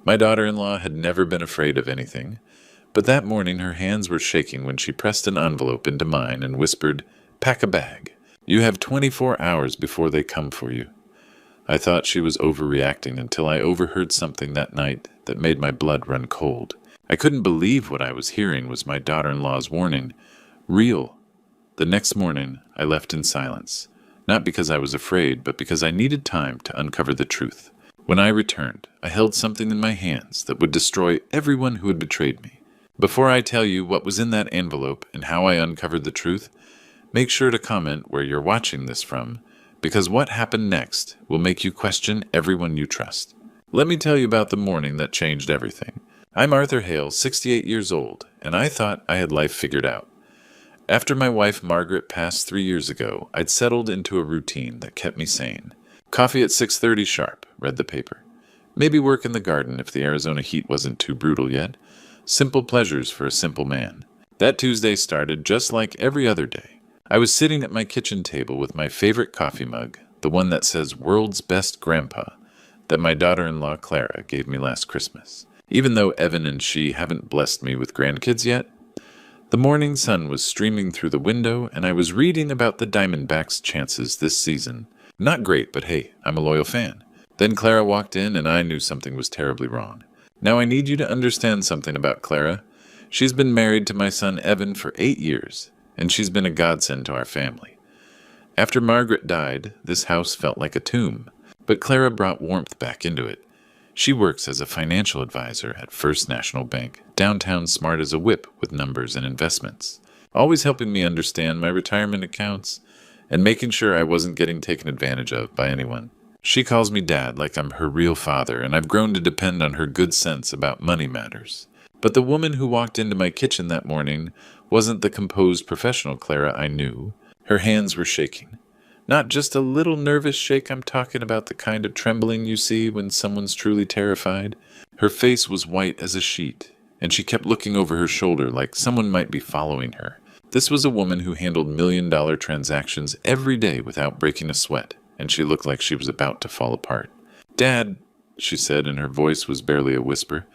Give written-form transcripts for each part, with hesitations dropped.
My daughter-in-law had never been afraid of anything, but that morning her hands were shaking when she pressed an envelope into mine and whispered, "Pack a bag. You have 24 hours before they come for you." I thought she was overreacting until I overheard something that night that made my blood run cold. I couldn't believe what I was hearing was my daughter-in-law's warning. Real. The next morning, I left in silence. Not because I was afraid, but because I needed time to uncover the truth. When I returned, I held something in my hands that would destroy everyone who had betrayed me. Before I tell you what was in that envelope and how I uncovered the truth, make sure to comment where you're watching this from, because what happened next will make you question everyone you trust. Let me tell you about the morning that changed everything. I'm Arthur Hale, 68 years old, and I thought I had life figured out. After my wife Margaret passed 3 years ago, I'd settled into a routine that kept me sane. Coffee at 6:30 sharp, read the paper. Maybe work in the garden if the Arizona heat wasn't too brutal yet. Simple pleasures for a simple man. That Tuesday started just like every other day. I was sitting at my kitchen table with my favorite coffee mug, the one that says "World's Best Grandpa," that my daughter-in-law Clara gave me last Christmas. Even though Evan and she haven't blessed me with grandkids yet, the morning sun was streaming through the window, and I was reading about the Diamondbacks' chances this season. Not great, but hey, I'm a loyal fan. Then Clara walked in, and I knew something was terribly wrong. Now I need you to understand something about Clara. She's been married to my son Evan for 8 years, and she's been a godsend to our family. After Margaret died, this house felt like a tomb, but Clara brought warmth back into it. She works as a financial advisor at First National Bank, downtown, smart as a whip with numbers and investments, always helping me understand my retirement accounts and making sure I wasn't getting taken advantage of by anyone. She calls me Dad like I'm her real father, and I've grown to depend on her good sense about money matters. But the woman who walked into my kitchen that morning wasn't the composed professional Clara I knew. Her hands were shaking. Not just a little nervous shake, I'm talking about the kind of trembling you see when someone's truly terrified. Her face was white as a sheet, and she kept looking over her shoulder like someone might be following her. This was a woman who handled million-dollar transactions every day without breaking a sweat, and she looked like she was about to fall apart. "Dad," she said, and her voice was barely a whisper,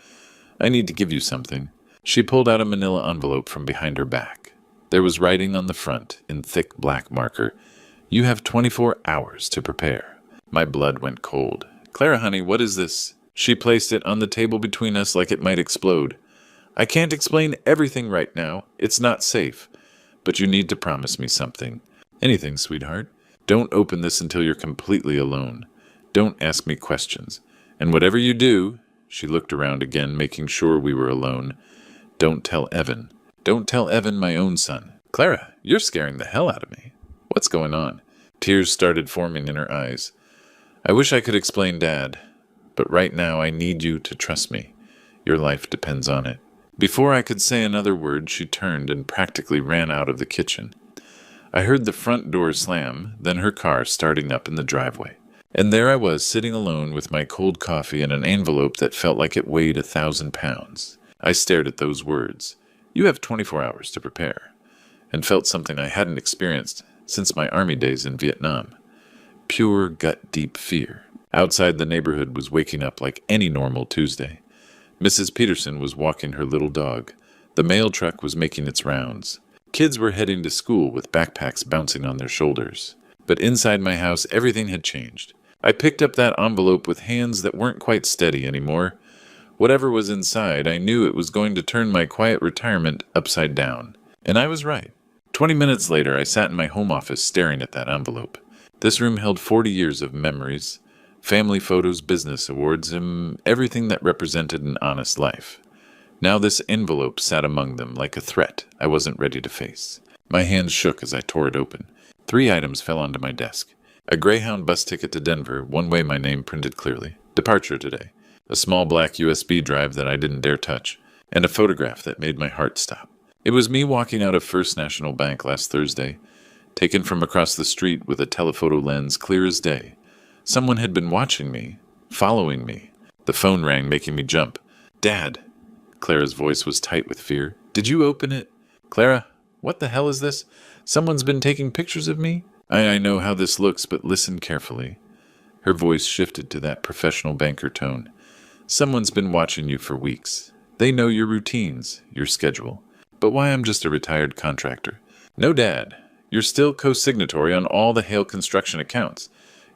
"I need to give you something." She pulled out a manila envelope from behind her back. There was writing on the front in thick black marker, "You have 24 hours to prepare." My blood went cold. "Clara, honey, what is this?" She placed it on the table between us like it might explode. "I can't explain everything right now. It's not safe. But you need to promise me something." "Anything, sweetheart." "Don't open this until you're completely alone. Don't ask me questions. And whatever you do," she looked around again, making sure we were alone, "don't tell Evan. Don't tell Evan, my own son." "Clara, you're scaring the hell out of me. What's going on?" Tears started forming in her eyes. "I wish I could explain, Dad, but right now I need you to trust me. Your life depends on it." Before I could say another word, she turned and practically ran out of the kitchen. I heard the front door slam, then her car starting up in the driveway. And there I was, sitting alone with my cold coffee and an envelope that felt like it weighed 1,000 pounds. I stared at those words, "You have 24 hours to prepare," and felt something I hadn't experienced since my army days in Vietnam. Pure gut-deep fear. Outside, the neighborhood was waking up like any normal Tuesday. Mrs. Peterson was walking her little dog. The mail truck was making its rounds. Kids were heading to school with backpacks bouncing on their shoulders. But inside my house, everything had changed. I picked up that envelope with hands that weren't quite steady anymore. Whatever was inside, I knew it was going to turn my quiet retirement upside down. And I was right. 20 minutes later, I sat in my home office staring at that envelope. This room held 40 years of memories, family photos, business awards, and everything that represented an honest life. Now this envelope sat among them like a threat I wasn't ready to face. My hands shook as I tore it open. 3 items fell onto my desk. A Greyhound bus ticket to Denver, one way my name printed clearly. Departure today. A small black USB drive that I didn't dare touch. And a photograph that made my heart stop. It was me walking out of First National Bank last Thursday, taken from across the street with a telephoto lens clear as day. Someone had been watching me, following me. The phone rang, making me jump. "Dad!" Clara's voice was tight with fear. "Did you open it?" "Clara, what the hell is this? Someone's been taking pictures of me?" I know how this looks, but listen carefully." Her voice shifted to that professional banker tone. Someone's been watching you for weeks. They know your routines, your schedule. But why I'm just a retired contractor? No, Dad. You're still co-signatory on all the Hale construction accounts.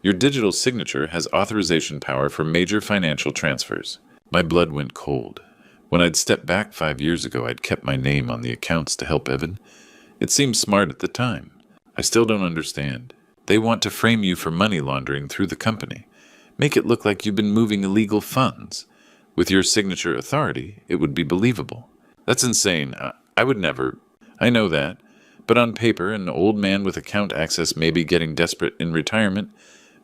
Your digital signature has authorization power for major financial transfers. My blood went cold. When I'd stepped back 5 years ago, I'd kept my name on the accounts to help Evan. It seemed smart at the time. I still don't understand. They want to frame you for money laundering through the company. Make it look like you've been moving illegal funds. With your signature authority, it would be believable. That's insane. I would never. I know that. But on paper, an old man with account access may be getting desperate in retirement,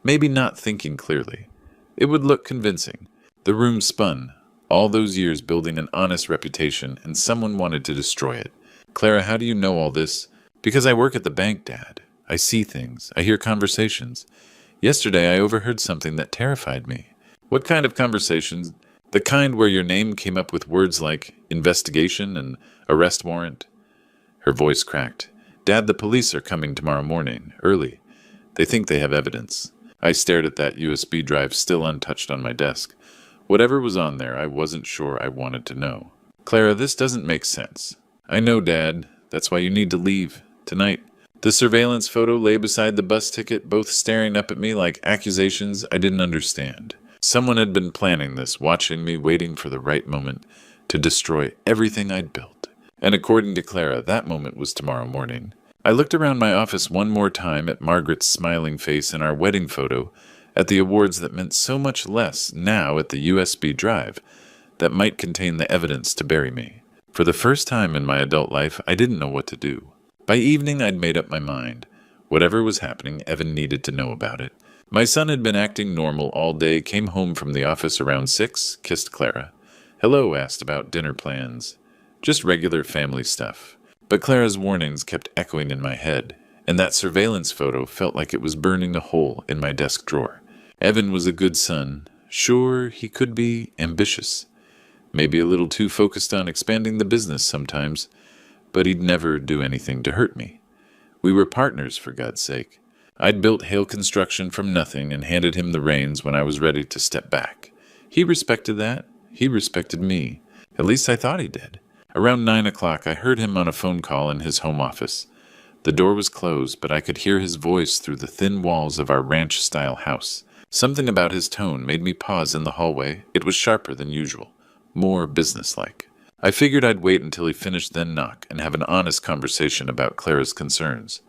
maybe not thinking clearly. It would look convincing. The room spun. All those years building an honest reputation, and someone wanted to destroy it. Clara, how do you know all this? Because I work at the bank, Dad. I see things. I hear conversations. Yesterday I overheard something that terrified me. What kind of conversations? The kind where your name came up with words like investigation and arrest warrant. Her voice cracked. Dad, the police are coming tomorrow morning, early. They think they have evidence. I stared at that USB drive still untouched on my desk. Whatever was on there, I wasn't sure I wanted to know. Clara, this doesn't make sense. I know, Dad. That's why you need to leave. Tonight. The surveillance photo lay beside the bus ticket, both staring up at me like accusations I didn't understand. Someone had been planning this, watching me, waiting for the right moment to destroy everything I'd built. And according to Clara, that moment was tomorrow morning. I looked around my office one more time at Margaret's smiling face in our wedding photo, at the awards that meant so much less now at the USB drive that might contain the evidence to bury me. For the first time in my adult life, I didn't know what to do. By evening, I'd made up my mind. Whatever was happening, Evan needed to know about it. My son had been acting normal all day, came home from the office around 6, kissed Clara. Hello, asked about dinner plans. Just regular family stuff. But Clara's warnings kept echoing in my head, and that surveillance photo felt like it was burning a hole in my desk drawer. Evan was a good son. Sure, he could be ambitious. Maybe a little too focused on expanding the business sometimes, but he'd never do anything to hurt me. We were partners, for God's sake. I'd built Hale Construction from nothing and handed him the reins when I was ready to step back. He respected that. He respected me. At least I thought he did. Around 9 o'clock, I heard him on a phone call in his home office. The door was closed, but I could hear his voice through the thin walls of our ranch-style house. Something about his tone made me pause in the hallway. It was sharper than usual, more businesslike. I figured I'd wait until he finished, then knock, and have an honest conversation about Clara's concerns.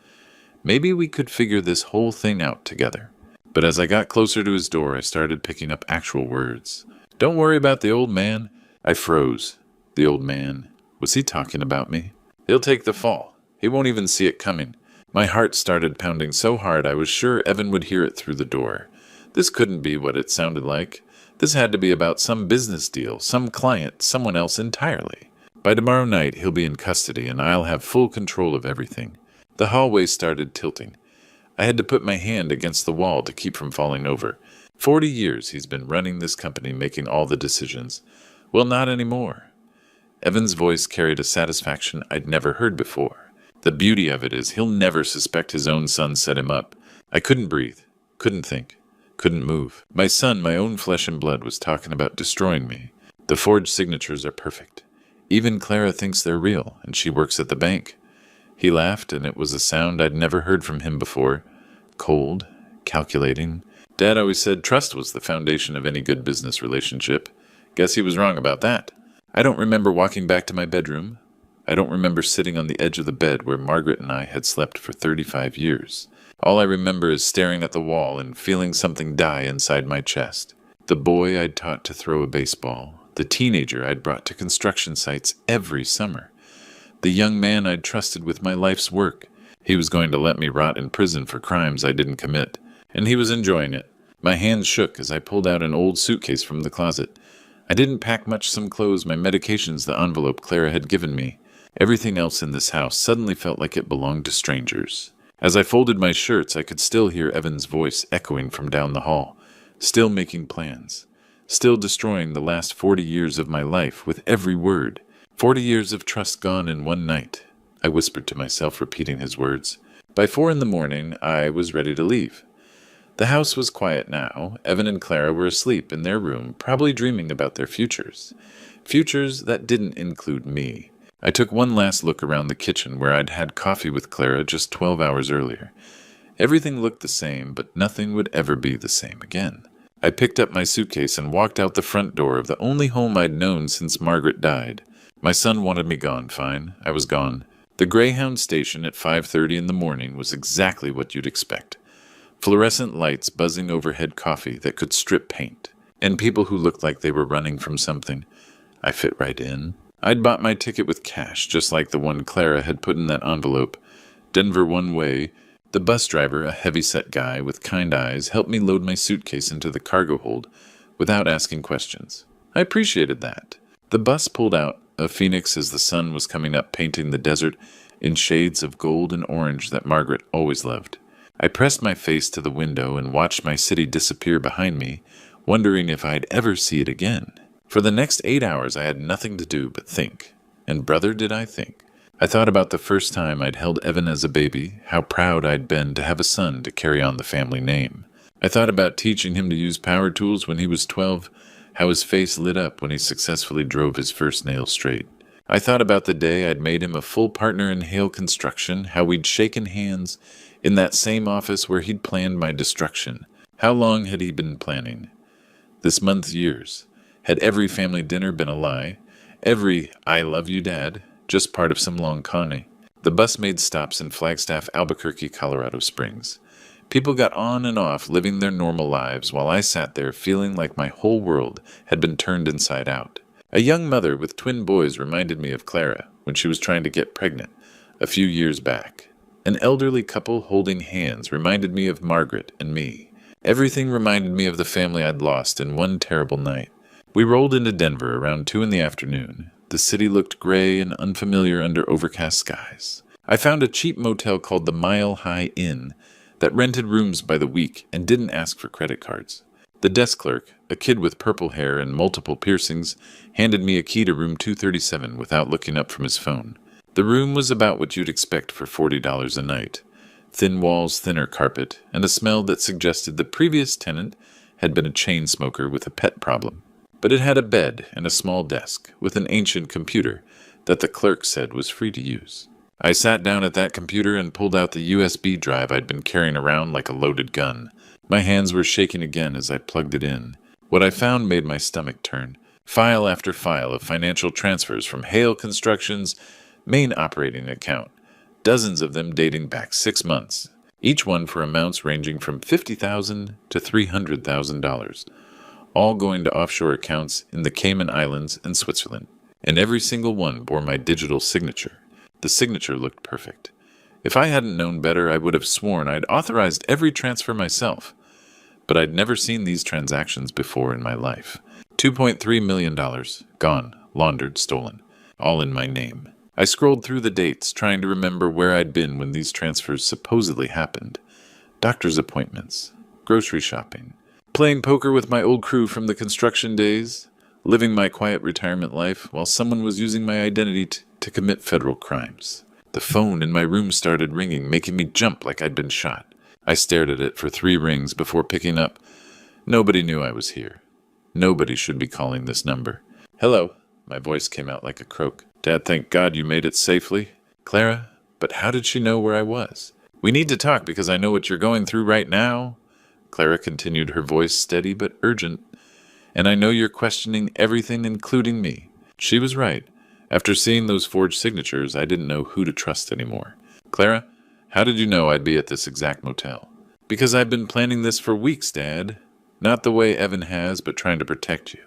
Maybe we could figure this whole thing out together. But as I got closer to his door, I started picking up actual words. Don't worry about the old man. I froze. The old man. Was he talking about me? He'll take the fall. He won't even see it coming. My heart started pounding so hard I was sure Evan would hear it through the door. This couldn't be what it sounded like. This had to be about some business deal, some client, someone else entirely. By tomorrow night, he'll be in custody, and I'll have full control of everything. The hallway started tilting. I had to put my hand against the wall to keep from falling over. 40 years he's been running this company, making all the decisions. Well, not anymore. Evan's voice carried a satisfaction I'd never heard before. The beauty of it is he'll never suspect his own son set him up. I couldn't breathe, couldn't think. Couldn't move. My son, my own flesh and blood, was talking about destroying me. The forged signatures are perfect. Even Clara thinks they're real, and she works at the bank. He laughed, and it was a sound I'd never heard from him before. Cold, calculating. Dad always said trust was the foundation of any good business relationship. Guess he was wrong about that. I don't remember walking back to my bedroom. I don't remember sitting on the edge of the bed where Margaret and I had slept for 35 years. All I remember is staring at the wall and feeling something die inside my chest. The boy I'd taught to throw a baseball. The teenager I'd brought to construction sites every summer. The young man I'd trusted with my life's work. He was going to let me rot in prison for crimes I didn't commit. And he was enjoying it. My hands shook as I pulled out an old suitcase from the closet. I didn't pack much, some clothes, my medications, the envelope Clara had given me. Everything else in this house suddenly felt like it belonged to strangers. As I folded my shirts, I could still hear Evan's voice echoing from down the hall, still making plans, still destroying the last 40 years of my life with every word. 40 years of trust gone in one night, I whispered to myself, repeating his words. By 4 in the morning, I was ready to leave. The house was quiet now. Evan and Clara were asleep in their room, probably dreaming about their futures. Futures that didn't include me. I took one last look around the kitchen where I'd had coffee with Clara just 12 hours earlier. Everything looked the same, but nothing would ever be the same again. I picked up my suitcase and walked out the front door of the only home I'd known since Margaret died. My son wanted me gone, fine. I was gone. The Greyhound station at 5:30 in the morning was exactly what you'd expect. Fluorescent lights buzzing overhead, coffee that could strip paint, and people who looked like they were running from something. I fit right in. I'd bought my ticket with cash, just like the one Clara had put in that envelope. Denver one way. The bus driver, a heavy-set guy with kind eyes, helped me load my suitcase into the cargo hold without asking questions. I appreciated that. The bus pulled out of Phoenix as the sun was coming up, painting the desert in shades of gold and orange that Margaret always loved. I pressed my face to the window and watched my city disappear behind me, wondering if I'd ever see it again. For the next 8 hours I had nothing to do but think. And brother, did I think. I thought about the first time I'd held Evan as a baby, how proud I'd been to have a son to carry on the family name. I thought about teaching him to use power tools when he was 12, how his face lit up when he successfully drove his first nail straight. I thought about the day I'd made him a full partner in Hale Construction, how we'd shaken hands in that same office where he'd planned my destruction. How long had he been planning? This month, years. Had every family dinner been a lie? Every "I love you, Dad," just part of some long conning? The bus made stops in Flagstaff, Albuquerque, Colorado Springs. People got on and off, living their normal lives, while I sat there feeling like my whole world had been turned inside out. A young mother with twin boys reminded me of Clara when she was trying to get pregnant a few years back. An elderly couple holding hands reminded me of Margaret and me. Everything reminded me of the family I'd lost in one terrible night. We rolled into Denver around 2 in the afternoon. The city looked gray and unfamiliar under overcast skies. I found a cheap motel called the Mile High Inn that rented rooms by the week and didn't ask for credit cards. The desk clerk, a kid with purple hair and multiple piercings, handed me a key to room 237 without looking up from his phone. The room was about what you'd expect for $40 a night. Thin walls, thinner carpet, and a smell that suggested the previous tenant had been a chain smoker with a pet problem. But it had a bed and a small desk with an ancient computer that the clerk said was free to use. I sat down at that computer and pulled out the USB drive I'd been carrying around like a loaded gun. My hands were shaking again as I plugged it in. What I found made my stomach turn. File after file of financial transfers from Hale Construction's main operating account, dozens of them dating back 6 months, each one for amounts ranging from $50,000 to $300,000, all going to offshore accounts in the Cayman Islands and Switzerland. And every single one bore my digital signature. The signature looked perfect. If I hadn't known better, I would have sworn I'd authorized every transfer myself. But I'd never seen these transactions before in my life. $2.3 million, gone, laundered, stolen, all in my name. I scrolled through the dates, trying to remember where I'd been when these transfers supposedly happened. Doctor's appointments, grocery shopping, playing poker with my old crew from the construction days, living my quiet retirement life while someone was using my identity to commit federal crimes. The phone in my room started ringing, making me jump like I'd been shot. I stared at it for 3 rings before picking up. Nobody knew I was here. Nobody should be calling this number. "Hello." My voice came out like a croak. "Dad, thank God you made it safely." "Clara, but how did she know where I was?" "We need to talk because I know what you're going through right now." Clara continued, her voice steady but urgent. "And I know you're questioning everything, including me." She was right. After seeing those forged signatures, I didn't know who to trust anymore. "Clara, how did you know I'd be at this exact motel?" "Because I've been planning this for weeks, Dad. Not the way Evan has, but trying to protect you.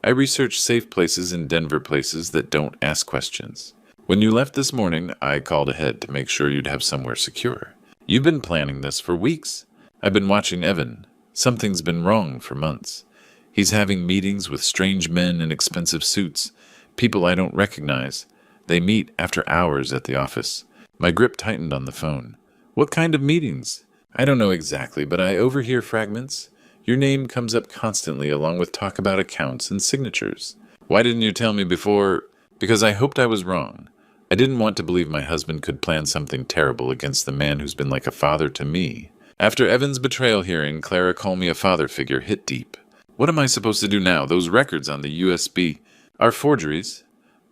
I researched safe places in Denver, places that don't ask questions. When you left this morning, I called ahead to make sure you'd have somewhere secure. You've been planning this for weeks. I've been watching Evan. Something's been wrong for months. He's having meetings with strange men in expensive suits, people I don't recognize. They meet after hours at the office." My grip tightened on the phone. "What kind of meetings?" "I don't know exactly, but I overhear fragments. Your name comes up constantly along with talk about accounts and signatures." "Why didn't you tell me before?" "Because I hoped I was wrong. I didn't want to believe my husband could plan something terrible against the man who's been like a father to me. After Evan's betrayal hearing, Clara called me a father figure hit deep. What am I supposed to do now? Those records on the USB are forgeries.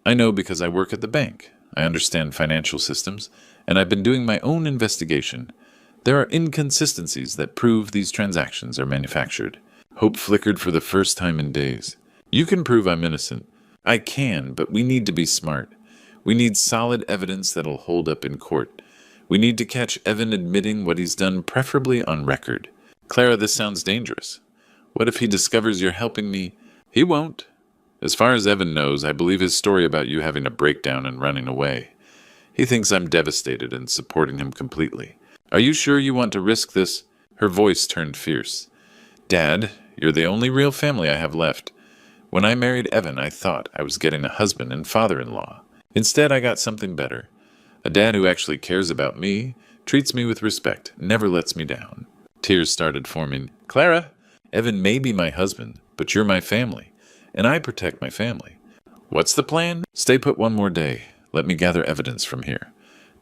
I know because I work at the bank. I understand financial systems, and I've been doing my own investigation. There are inconsistencies that prove these transactions are manufactured. Hope flickered for the first time in days. You can prove I'm innocent. I can, but we need to be smart. We need solid evidence that'll hold up in court. We need to catch Evan admitting what he's done, preferably on record. Clara, this sounds dangerous. What if he discovers you're helping me? He won't. As far as Evan knows, I believe his story about you having a breakdown and running away. He thinks I'm devastated and supporting him completely. Are you sure you want to risk this? Her voice turned fierce. Dad, you're the only real family I have left. When I married Evan, I thought I was getting a husband and father-in-law. Instead, I got something better. A dad who actually cares about me, treats me with respect, never lets me down. Tears started forming. Clara, Evan may be my husband, but you're my family, and I protect my family. What's the plan? Stay put one more day. Let me gather evidence from here.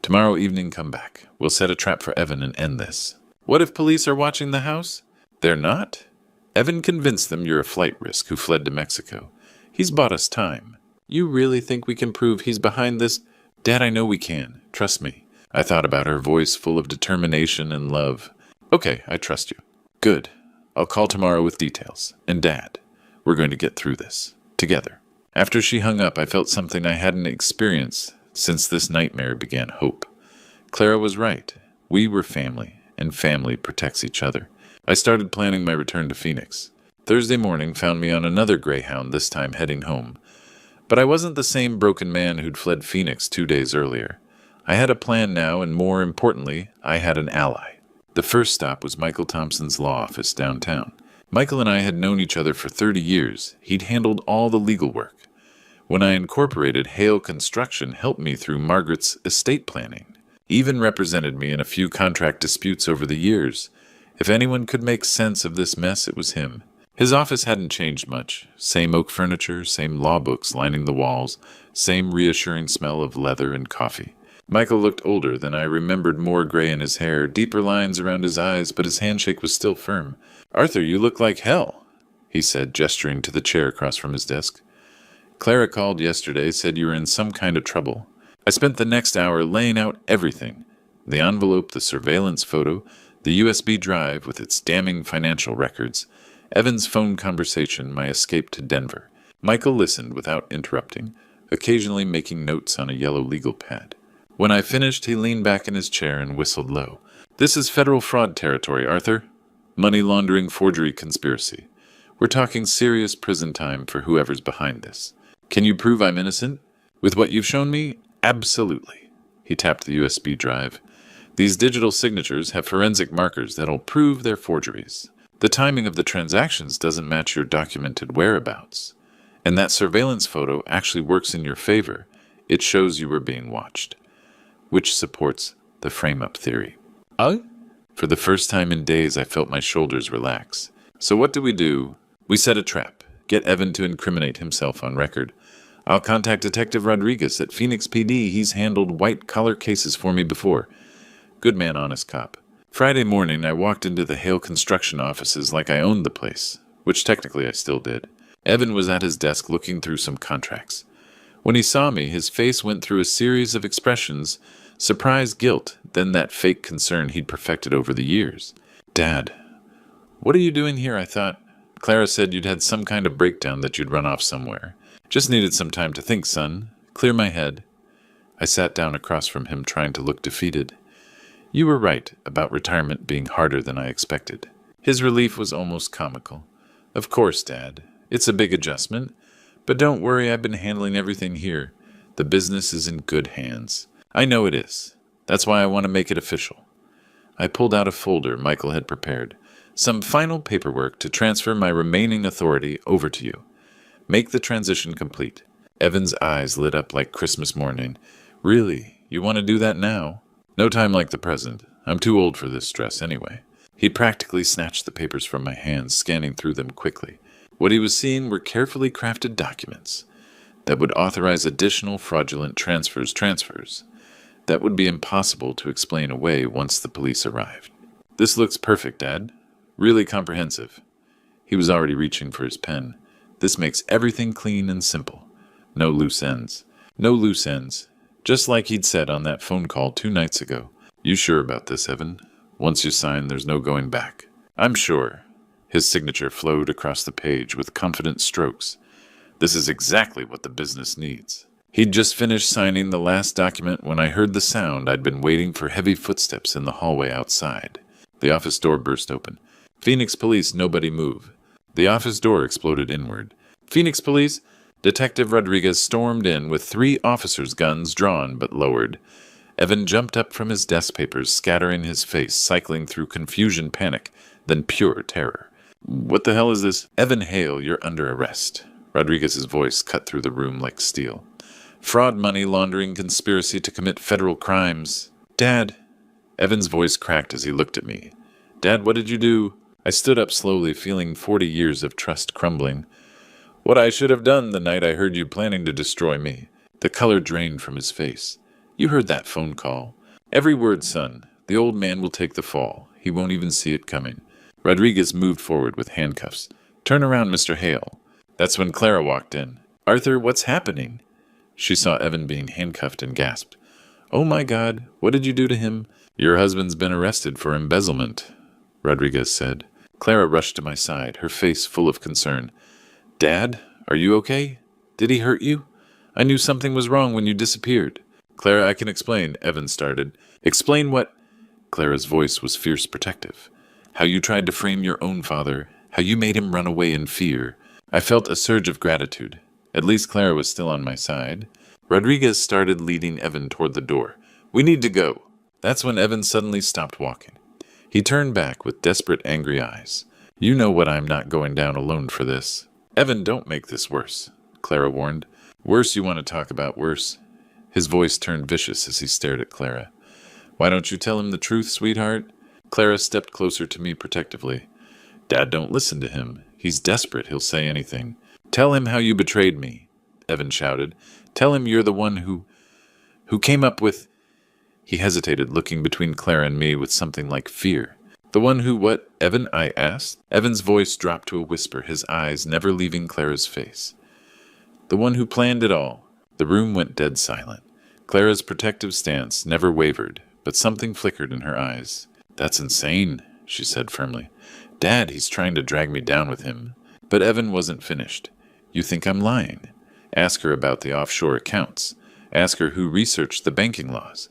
Tomorrow evening, come back. We'll set a trap for Evan and end this. What if police are watching the house? They're not? Evan convinced them you're a flight risk who fled to Mexico. He's bought us time. You really think we can prove he's behind this? Dad, I know we can. Trust me. I thought about her voice full of determination and love. Okay, I trust you. Good. I'll call tomorrow with details. And Dad, we're going to get through this. Together. After she hung up, I felt something I hadn't experienced since this nightmare began. Hope. Clara was right. We were family, and family protects each other. I started planning my return to Phoenix. Thursday morning found me on another Greyhound, this time heading home. But I wasn't the same broken man who'd fled Phoenix 2 days earlier. I had a plan now, and more importantly, I had an ally. The first stop was Michael Thompson's law office downtown. Michael and I had known each other for 30 years. He'd handled all the legal work. When I incorporated, Hale Construction helped me through Margaret's estate planning. Even represented me in a few contract disputes over the years. If anyone could make sense of this mess, it was him. His office hadn't changed much. Same oak furniture, same law books lining the walls, same reassuring smell of leather and coffee. Michael looked older than I remembered, more gray in his hair, deeper lines around his eyes, but his handshake was still firm. Arthur, you look like hell, he said, gesturing to the chair across from his desk. Clara called yesterday, said you were in some kind of trouble. I spent the next hour laying out everything. The envelope, the surveillance photo, the USB drive with its damning financial records, Evan's phone conversation, my escape to Denver. Michael listened without interrupting, occasionally making notes on a yellow legal pad. When I finished, he leaned back in his chair and whistled low. This is federal fraud territory, Arthur. Money laundering, forgery, conspiracy. We're talking serious prison time for whoever's behind this. Can you prove I'm innocent? With what you've shown me? Absolutely. He tapped the USB drive. These digital signatures have forensic markers that'll prove they're forgeries. The timing of the transactions doesn't match your documented whereabouts. And that surveillance photo actually works in your favor. It shows you were being watched. Which supports the frame-up theory. For the first time in days, I felt my shoulders relax. So what do? We set a trap. Get Evan to incriminate himself on record. I'll contact Detective Rodriguez at Phoenix PD. He's handled white-collar cases for me before. Good man, honest cop. Friday morning, I walked into the Hale Construction offices like I owned the place, which technically I still did. Evan was at his desk looking through some contracts. When he saw me, his face went through a series of expressions, surprise, guilt, then that fake concern he'd perfected over the years. Dad, what are you doing here? I thought. Clara said you'd had some kind of breakdown, that you'd run off somewhere. Just needed some time to think, son. Clear my head. I sat down across from him, trying to look defeated. You were right about retirement being harder than I expected. His relief was almost comical. Of course, Dad. It's a big adjustment. But don't worry, I've been handling everything here. The business is in good hands. I know it is. That's why I want to make it official. I pulled out a folder Michael had prepared. Some final paperwork to transfer my remaining authority over to you. Make the transition complete. Evan's eyes lit up like Christmas morning. Really? You want to do that now? No time like the present. I'm too old for this stress anyway. He practically snatched the papers from my hands, scanning through them quickly. What he was seeing were carefully crafted documents that would authorize additional fraudulent transfers that would be impossible to explain away once the police arrived. This looks perfect, Dad. Really comprehensive. He was already reaching for his pen. This makes everything clean and simple. No loose ends. No loose ends. Just like he'd said on that phone call 2 nights ago. You sure about this, Evan? Once you sign, there's no going back. I'm sure. His signature flowed across the page with confident strokes. This is exactly what the business needs. He'd just finished signing the last document when I heard the sound. I'd been waiting for heavy footsteps in the hallway outside. The office door burst open. Phoenix Police, nobody move. The office door exploded inward. Phoenix Police? Detective Rodriguez stormed in with 3 officers' guns drawn but lowered. Evan jumped up from his desk papers, scattering his face, cycling through confusion, panic, then pure terror. What the hell is this? Evan Hale, you're under arrest. Rodriguez's voice cut through the room like steel. Fraud, money laundering, conspiracy to commit federal crimes. Dad. Evan's voice cracked as he looked at me. Dad, what did you do? I stood up slowly, feeling 40 years of trust crumbling. What I should have done the night I heard you planning to destroy me. The color drained from his face. You heard that phone call. Every word, son. The old man will take the fall. He won't even see it coming. Rodriguez moved forward with handcuffs. Turn around, Mr. Hale. That's when Clara walked in. Arthur, what's happening? She saw Evan being handcuffed and gasped. Oh my God, what did you do to him? Your husband's been arrested for embezzlement, Rodriguez said. Clara rushed to my side, her face full of concern. Dad, are you okay? Did he hurt you? I knew something was wrong when you disappeared. Clara, I can explain, Evan started. Explain what? Clara's voice was fierce protective. How you tried to frame your own father, how you made him run away in fear. I felt a surge of gratitude. At least Clara was still on my side. Rodriguez started leading Evan toward the door. We need to go. That's when Evan suddenly stopped walking. He turned back with desperate, angry eyes. You know what, I'm not going down alone for this. Evan, don't make this worse, Clara warned. Worse, you want to talk about worse? His voice turned vicious as he stared at Clara. Why don't you tell him the truth, sweetheart? Clara stepped closer to me protectively. Dad, don't listen to him. He's desperate. He'll say anything. Tell him how you betrayed me, Evan shouted. Tell him you're the one who came up with... He hesitated, looking between Clara and me with something like fear. The one who what, Evan? I asked. Evan's voice dropped to a whisper, his eyes never leaving Clara's face. The one who planned it all. The room went dead silent. Clara's protective stance never wavered, but something flickered in her eyes. That's insane, she said firmly. Dad, he's trying to drag me down with him. But Evan wasn't finished. You think I'm lying? Ask her about the offshore accounts. Ask her who researched the banking laws.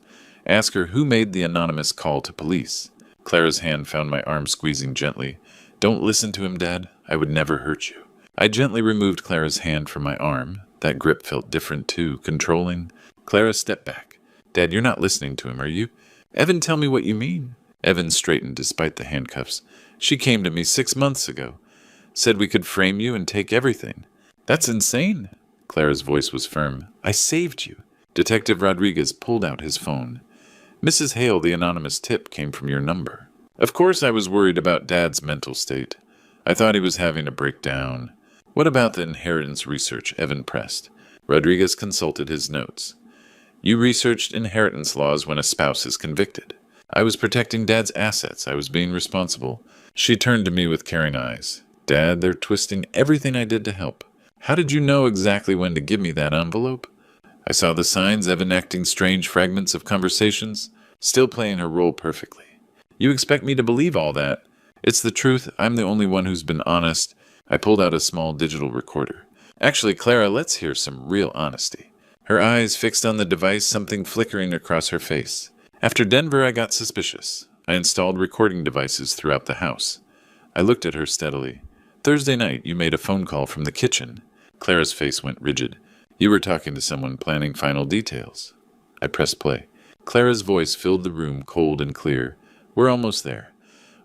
Ask her who made the anonymous call to police. Clara's hand found my arm squeezing gently. Don't listen to him, Dad. I would never hurt you. I gently removed Clara's hand from my arm. That grip felt different too, controlling. Clara stepped back. Dad, you're not listening to him, are you? Evan, tell me what you mean. Evan straightened despite the handcuffs. She came to me 6 months ago. Said we could frame you and take everything. That's insane. Clara's voice was firm. I saved you. Detective Rodriguez pulled out his phone. Mrs. Hale, the anonymous tip came from your number. Of course I was worried about Dad's mental state. I thought he was having a breakdown. What about the inheritance research? Evan pressed. Rodriguez consulted his notes. You researched inheritance laws when a spouse is convicted. I was protecting Dad's assets. I was being responsible. She turned to me with caring eyes. Dad, they're twisting everything I did to help. How did you know exactly when to give me that envelope? I saw the signs, Evan acting strange fragments of conversations, still playing her role perfectly. You expect me to believe all that? It's the truth. I'm the only one who's been honest. I pulled out a small digital recorder. Actually, Clara, let's hear some real honesty. Her eyes fixed on the device, something flickering across her face. After Denver, I got suspicious. I installed recording devices throughout the house. I looked at her steadily. Thursday night, you made a phone call from the kitchen. Clara's face went rigid. You were talking to someone planning final details. I pressed play. Clara's voice filled the room cold and clear. We're almost there.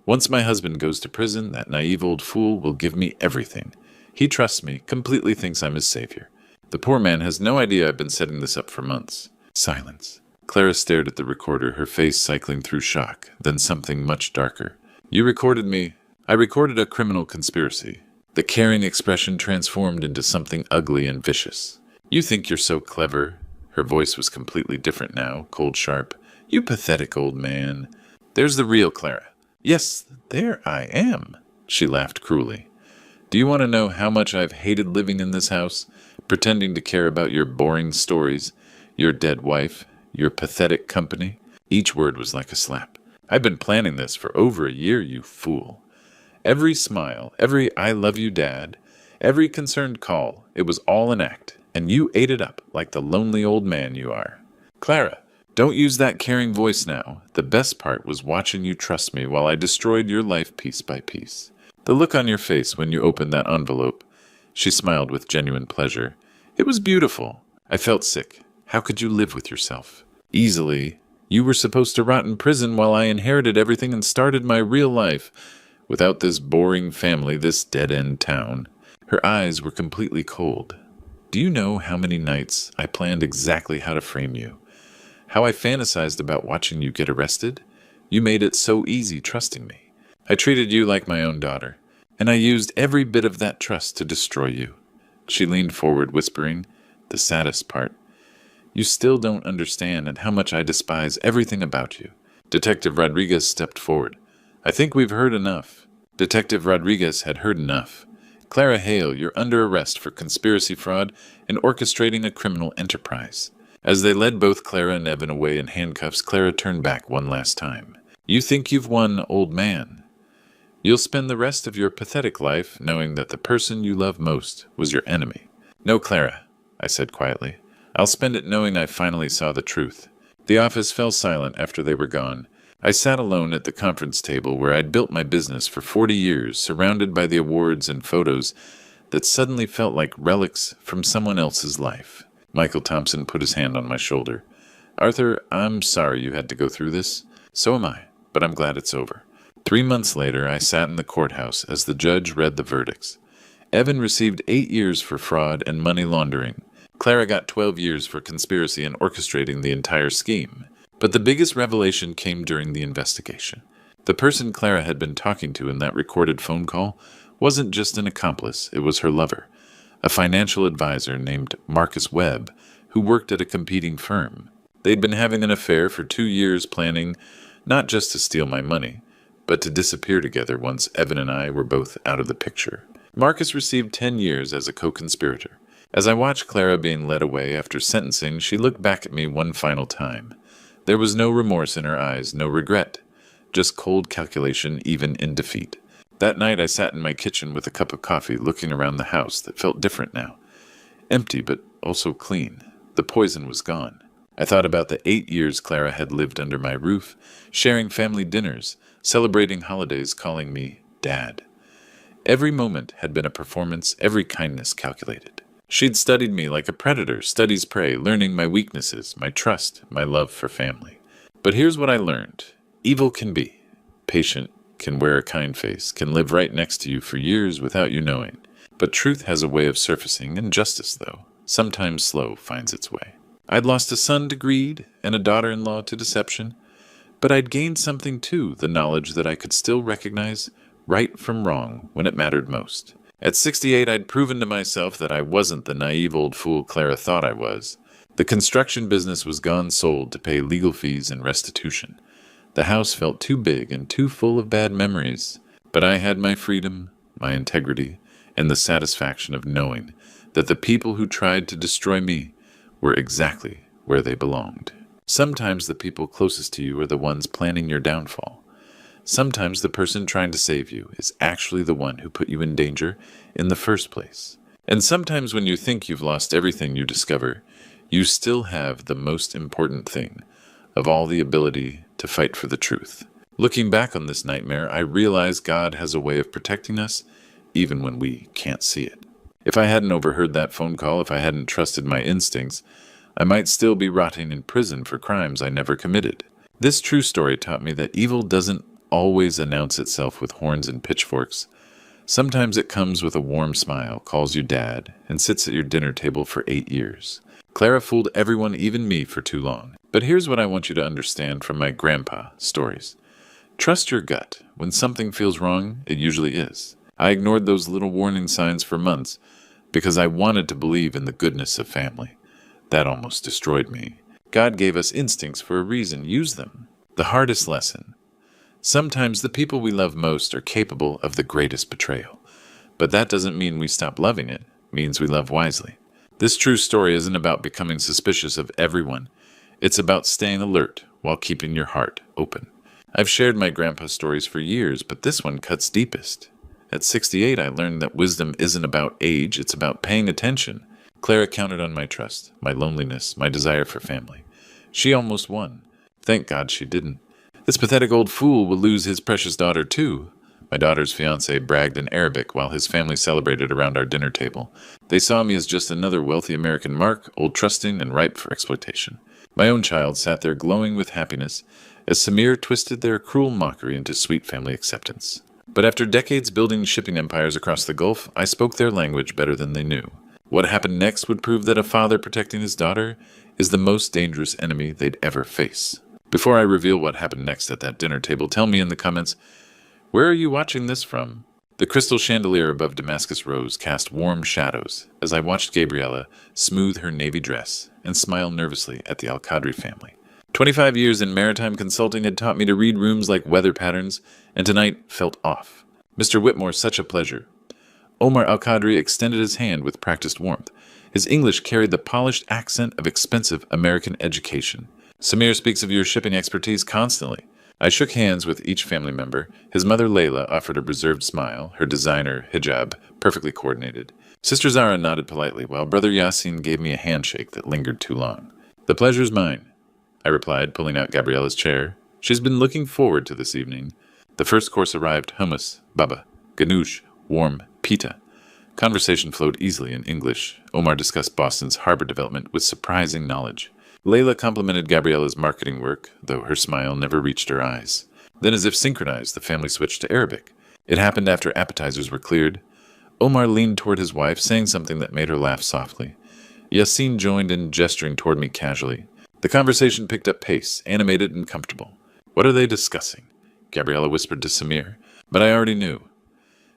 Once my husband goes to prison, that naive old fool will give me everything. He trusts me, completely thinks I'm his savior. The poor man has no idea I've been setting this up for months. Silence. Clara stared at the recorder, her face cycling through shock, then something much darker. You recorded me. I recorded a criminal conspiracy. The caring expression transformed into something ugly and vicious. You think you're so clever. Her voice was completely different now, cold sharp. You pathetic old man. There's the real Clara. Yes, there I am, she laughed cruelly. Do you want to know how much I've hated living in this house, pretending to care about your boring stories, your dead wife, your pathetic company? Each word was like a slap. I've been planning this for over a year, you fool. Every smile, every I love you, Dad, every concerned call, it was all an act, and you ate it up like the lonely old man you are. Clara, don't use that caring voice now. The best part was watching you trust me while I destroyed your life piece by piece. The look on your face when you opened that envelope. She smiled with genuine pleasure. It was beautiful. I felt sick. How could you live with yourself? Easily. You were supposed to rot in prison while I inherited everything and started my real life. Without this boring family, this dead-end town. Her eyes were completely cold. Do you know how many nights I planned exactly how to frame you? How I fantasized about watching you get arrested? You made it so easy trusting me. I treated you like my own daughter, and I used every bit of that trust to destroy you. She leaned forward, whispering, the saddest part. You still don't understand and how much I despise everything about you. Detective Rodriguez stepped forward. I think we've heard enough. Detective Rodriguez had heard enough. Clara Hale, you're under arrest for conspiracy fraud and orchestrating a criminal enterprise. As they led both Clara and Evan away in handcuffs, Clara turned back one last time. You think you've won, old man. You'll spend the rest of your pathetic life knowing that the person you love most was your enemy. No, Clara, I said quietly. I'll spend it knowing I finally saw the truth. The office fell silent after they were gone. I sat alone at the conference table where I'd built my business for 40 years, surrounded by the awards and photos that suddenly felt like relics from someone else's life. Michael Thompson put his hand on my shoulder. Arthur, I'm sorry you had to go through this. So am I, but I'm glad it's over. 3 months later, I sat in the courthouse as the judge read the verdicts. Evan received 8 years for fraud and money laundering. Clara got 12 years for conspiracy and orchestrating the entire scheme. But the biggest revelation came during the investigation. The person Clara had been talking to in that recorded phone call wasn't just an accomplice, it was her lover, a financial advisor named Marcus Webb, who worked at a competing firm. They'd been having an affair for 2 years, planning not just to steal my money, but to disappear together once Evan and I were both out of the picture. Marcus received 10 years as a co-conspirator. As I watched Clara being led away after sentencing, she looked back at me one final time. There was no remorse in her eyes, no regret, just cold calculation even in defeat. That night I sat in my kitchen with a cup of coffee, looking around the house that felt different now. Empty, but also clean. The poison was gone. I thought about the 8 years Clara had lived under my roof, sharing family dinners, celebrating holidays, calling me Dad. Every moment had been a performance, every kindness calculated. She'd studied me like a predator studies prey, learning my weaknesses, my trust, my love for family. But here's what I learned. Evil can be patient, can wear a kind face, can live right next to you for years without you knowing. But truth has a way of surfacing, and justice, though, sometimes slow, finds its way. I'd lost a son to greed and a daughter-in-law to deception, but I'd gained something too, the knowledge that I could still recognize right from wrong when it mattered most. At 68, I'd proven to myself that I wasn't the naive old fool Clara thought I was. The construction business was gone sold to pay legal fees and restitution. The house felt too big and too full of bad memories, but I had my freedom, my integrity, and the satisfaction of knowing that the people who tried to destroy me were exactly where they belonged. Sometimes the people closest to you are the ones planning your downfall. Sometimes the person trying to save you is actually the one who put you in danger in the first place. And sometimes when you think you've lost everything, you discover you still have the most important thing of all, the ability to fight for the truth. Looking back on this nightmare, I realize God has a way of protecting us even when we can't see it. If I hadn't overheard that phone call, if I hadn't trusted my instincts, I might still be rotting in prison for crimes I never committed. This true story taught me that evil doesn't always announce itself with horns and pitchforks. Sometimes it comes with a warm smile, calls you Dad, and sits at your dinner table for 8 years. Clara fooled everyone, even me, for too long. But here's what I want you to understand from my grandpa stories. Trust your gut. When something feels wrong, it usually is. I ignored those little warning signs for months because I wanted to believe in the goodness of family. That almost destroyed me. God gave us instincts for a reason. Use them. The hardest lesson. Sometimes the people we love most are capable of the greatest betrayal. But that doesn't mean we stop loving it. It means we love wisely. This true story isn't about becoming suspicious of everyone. It's about staying alert while keeping your heart open. I've shared my grandpa's stories for years, but this one cuts deepest. At 68, I learned that wisdom isn't about age, it's about paying attention. Clara counted on my trust, my loneliness, my desire for family. She almost won. Thank God she didn't. This pathetic old fool will lose his precious daughter, too. My daughter's fiancé bragged in Arabic while his family celebrated around our dinner table. They saw me as just another wealthy American mark, old trusting and ripe for exploitation. My own child sat there glowing with happiness as Samir twisted their cruel mockery into sweet family acceptance. But after decades building shipping empires across the Gulf, I spoke their language better than they knew. What happened next would prove that a father protecting his daughter is the most dangerous enemy they'd ever face. Before I reveal what happened next at that dinner table, tell me in the comments, where are you watching this from? The crystal chandelier above Damascus Rose cast warm shadows as I watched Gabriella smooth her navy dress and smile nervously at the Al-Qadri family. 25 years in maritime consulting had taught me to read rooms like weather patterns, and tonight felt off. Mr. Whitmore, such a pleasure. Omar Al-Qadri extended his hand with practiced warmth. His English carried the polished accent of expensive American education. Samir speaks of your shipping expertise constantly. I shook hands with each family member. His mother Layla offered a reserved smile, her designer hijab perfectly coordinated. Sister Zara nodded politely, while Brother Yasin gave me a handshake that lingered too long. The pleasure's mine, I replied, pulling out Gabriella's chair. She's been looking forward to this evening. The first course arrived: hummus, baba, ganoush, warm pita. Conversation flowed easily in English. Omar discussed Boston's harbor development with surprising knowledge. Layla complimented Gabriella's marketing work, though her smile never reached her eyes. Then, as if synchronized, the family switched to Arabic. It happened after appetizers were cleared. Omar leaned toward his wife, saying something that made her laugh softly. Yasin joined in, gesturing toward me casually. The conversation picked up pace, animated and comfortable. What are they discussing? Gabriella whispered to Samir, but I already knew.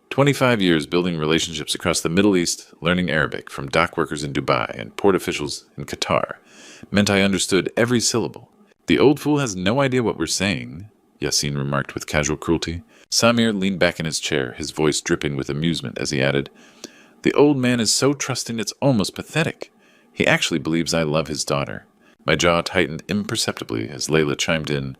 25 years building relationships across the Middle East, learning Arabic from dock workers in Dubai and port officials in Qatar, meant I understood every syllable. The old fool has no idea what we're saying, Yasin remarked with casual cruelty. Samir leaned back in his chair, his voice dripping with amusement as he added, the old man is so trusting it's almost pathetic. He actually believes I love his daughter. My jaw tightened imperceptibly as Layla chimed in,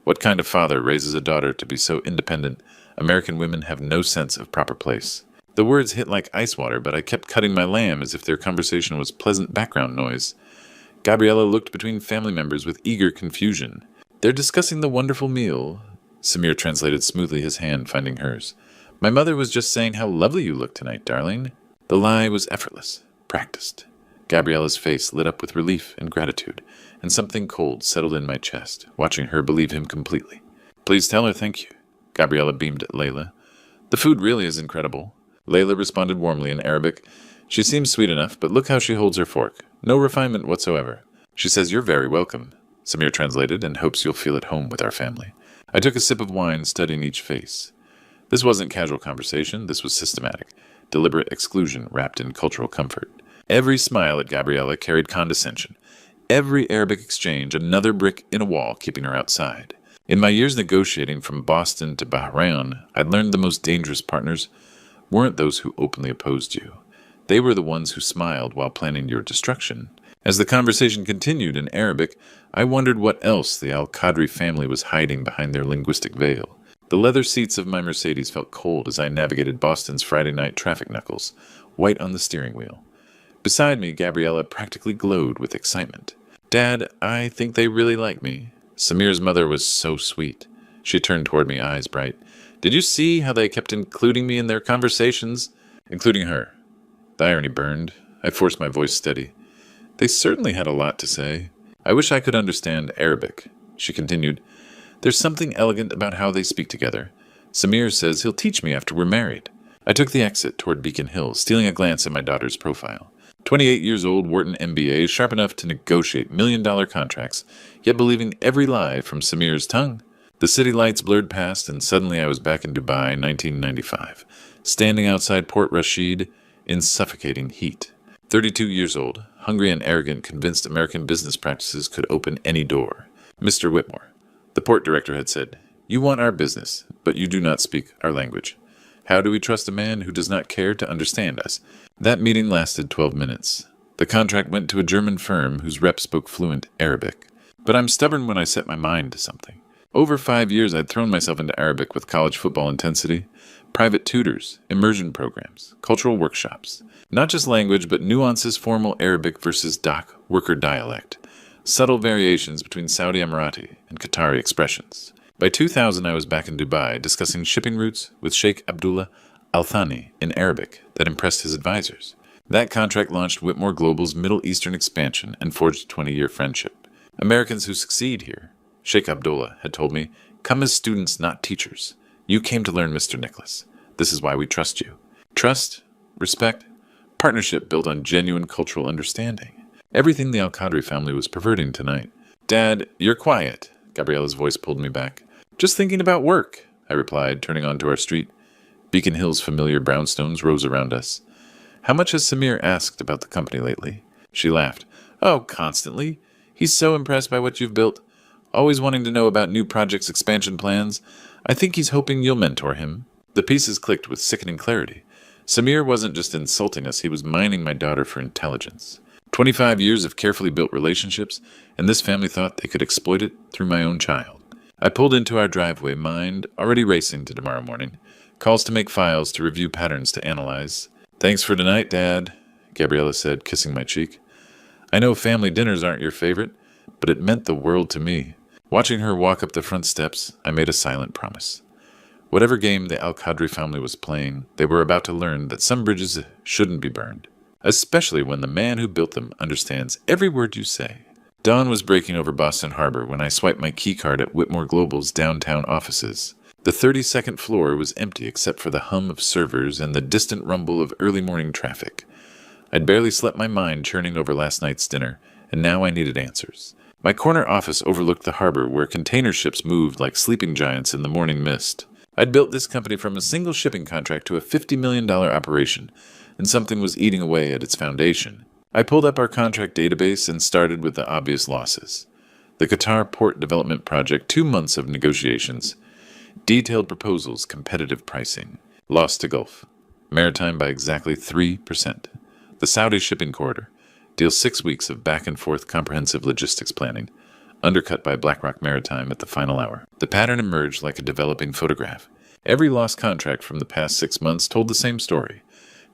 what kind of father raises a daughter to be so independent? American women have no sense of proper place. The words hit like ice water, but I kept cutting my lamb as if their conversation was pleasant background noise. Gabriella looked between family members with eager confusion. They're discussing the wonderful meal. Samir translated smoothly, his hand finding hers. My mother was just saying how lovely you look tonight, darling. The lie was effortless, practiced. Gabriella's face lit up with relief and gratitude, and something cold settled in my chest, watching her believe him completely. Please tell her thank you. Gabriella beamed at Layla. The food really is incredible. Layla responded warmly in Arabic. She seems sweet enough, but look how she holds her fork. No refinement whatsoever. She says you're very welcome, Samir translated, and hopes you'll feel at home with our family. I took a sip of wine, studying each face. This wasn't casual conversation, this was systematic, deliberate exclusion wrapped in cultural comfort. Every smile at Gabriella carried condescension. Every Arabic exchange, another brick in a wall keeping her outside. In my years negotiating from Boston to Bahrain, I'd learned the most dangerous partners weren't those who openly opposed you. They were the ones who smiled while planning your destruction. As the conversation continued in Arabic, I wondered what else the Al-Qadri family was hiding behind their linguistic veil. The leather seats of my Mercedes felt cold as I navigated Boston's Friday night traffic knuckles, white on the steering wheel. Beside me, Gabriella practically glowed with excitement. Dad, I think they really like me. Samir's mother was so sweet. She turned toward me, eyes bright. Did you see how they kept including me in their conversations? Including her. The irony burned. I forced my voice steady. They certainly had a lot to say. I wish I could understand Arabic. She continued. There's something elegant about how they speak together. Samir says he'll teach me after we're married. I took the exit toward Beacon Hill, stealing a glance at my daughter's profile. 28 years old, Wharton MBA, sharp enough to negotiate million-dollar contracts, yet believing every lie from Samir's tongue. The city lights blurred past, and suddenly I was back in Dubai, 1995, standing outside Port Rashid in suffocating heat. 32 years old, hungry and arrogant, convinced American business practices could open any door. Mr. Whitmore, the port director, had said, You want our business, but you do not speak our language. How do we trust a man who does not care to understand us? That meeting lasted 12 minutes. The contract went to a German firm whose rep spoke fluent Arabic. But I'm stubborn when I set my mind to something. Over 5 years, I'd thrown myself into Arabic with college football intensity, private tutors, immersion programs, cultural workshops. Not just language, but nuances formal Arabic versus dock worker dialect. Subtle variations between Saudi Emirati and Qatari expressions. By 2000, I was back in Dubai discussing shipping routes with Sheikh Abdullah Al Thani in Arabic that impressed his advisors. That contract launched Whitmore Global's Middle Eastern expansion and forged a 20-year friendship. Americans who succeed here, Sheikh Abdullah had told me, come as students, not teachers. You came to learn, Mr. Nicholas. This is why we trust you. Trust, respect, partnership built on genuine cultural understanding. Everything the Al-Qadri family was perverting tonight. Dad, you're quiet. Gabriella's voice pulled me back. Just thinking about work, I replied, turning onto our street. Beacon Hill's familiar brownstones rose around us. How much has Samir asked about the company lately? She laughed. Oh, constantly. He's so impressed by what you've built. Always wanting to know about new projects' expansion plans. I think he's hoping you'll mentor him. The pieces clicked with sickening clarity. Samir wasn't just insulting us, he was mining my daughter for intelligence. 25 years of carefully built relationships, and this family thought they could exploit it through my own child. I pulled into our driveway, mind already racing to tomorrow morning. Calls to make files, to review patterns to analyze. Thanks for tonight, Dad, Gabriella said, kissing my cheek. I know family dinners aren't your favorite, but it meant the world to me. Watching her walk up the front steps, I made a silent promise. Whatever game the Al-Qadri family was playing, they were about to learn that some bridges shouldn't be burned, especially when the man who built them understands every word you say. Dawn was breaking over Boston Harbor when I swiped my keycard at Whitmore Global's downtown offices. The 32nd floor was empty except for the hum of servers and the distant rumble of early morning traffic. I'd barely slept, my mind churning over last night's dinner, and now I needed answers. My corner office overlooked the harbor where container ships moved like sleeping giants in the morning mist. I'd built this company from a single shipping contract to a $50 million operation, and something was eating away at its foundation. I pulled up our contract database and started with the obvious losses. The Qatar Port Development Project, 2 months of negotiations. Detailed proposals, competitive pricing. Lost to Gulf. Maritime by exactly 3%. The Saudi shipping corridor. Deal 6 weeks of back-and-forth comprehensive logistics planning. Undercut by BlackRock Maritime at the final hour. The pattern emerged like a developing photograph. Every lost contract from the past 6 months told the same story.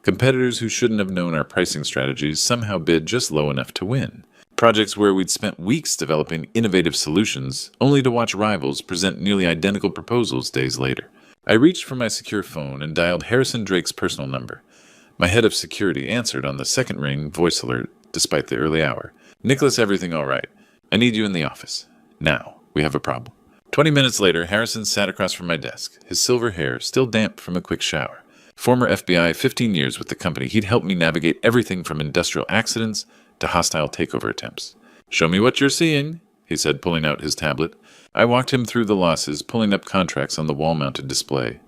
Competitors who shouldn't have known our pricing strategies somehow bid just low enough to win. Projects where we'd spent weeks developing innovative solutions, only to watch rivals present nearly identical proposals days later. I reached for my secure phone and dialed Harrison Drake's personal number. My head of security answered on the second ring voice alert, despite the early hour. Nicholas, everything all right? I need you in the office. Now, we have a problem. 20 minutes later, Harrison sat across from my desk, his silver hair still damp from a quick shower. Former FBI, 15 years with the company, he'd helped me navigate everything from industrial accidents to hostile takeover attempts. Show me what you're seeing, he said, pulling out his tablet. I walked him through the losses, pulling up contracts on the wall-mounted display.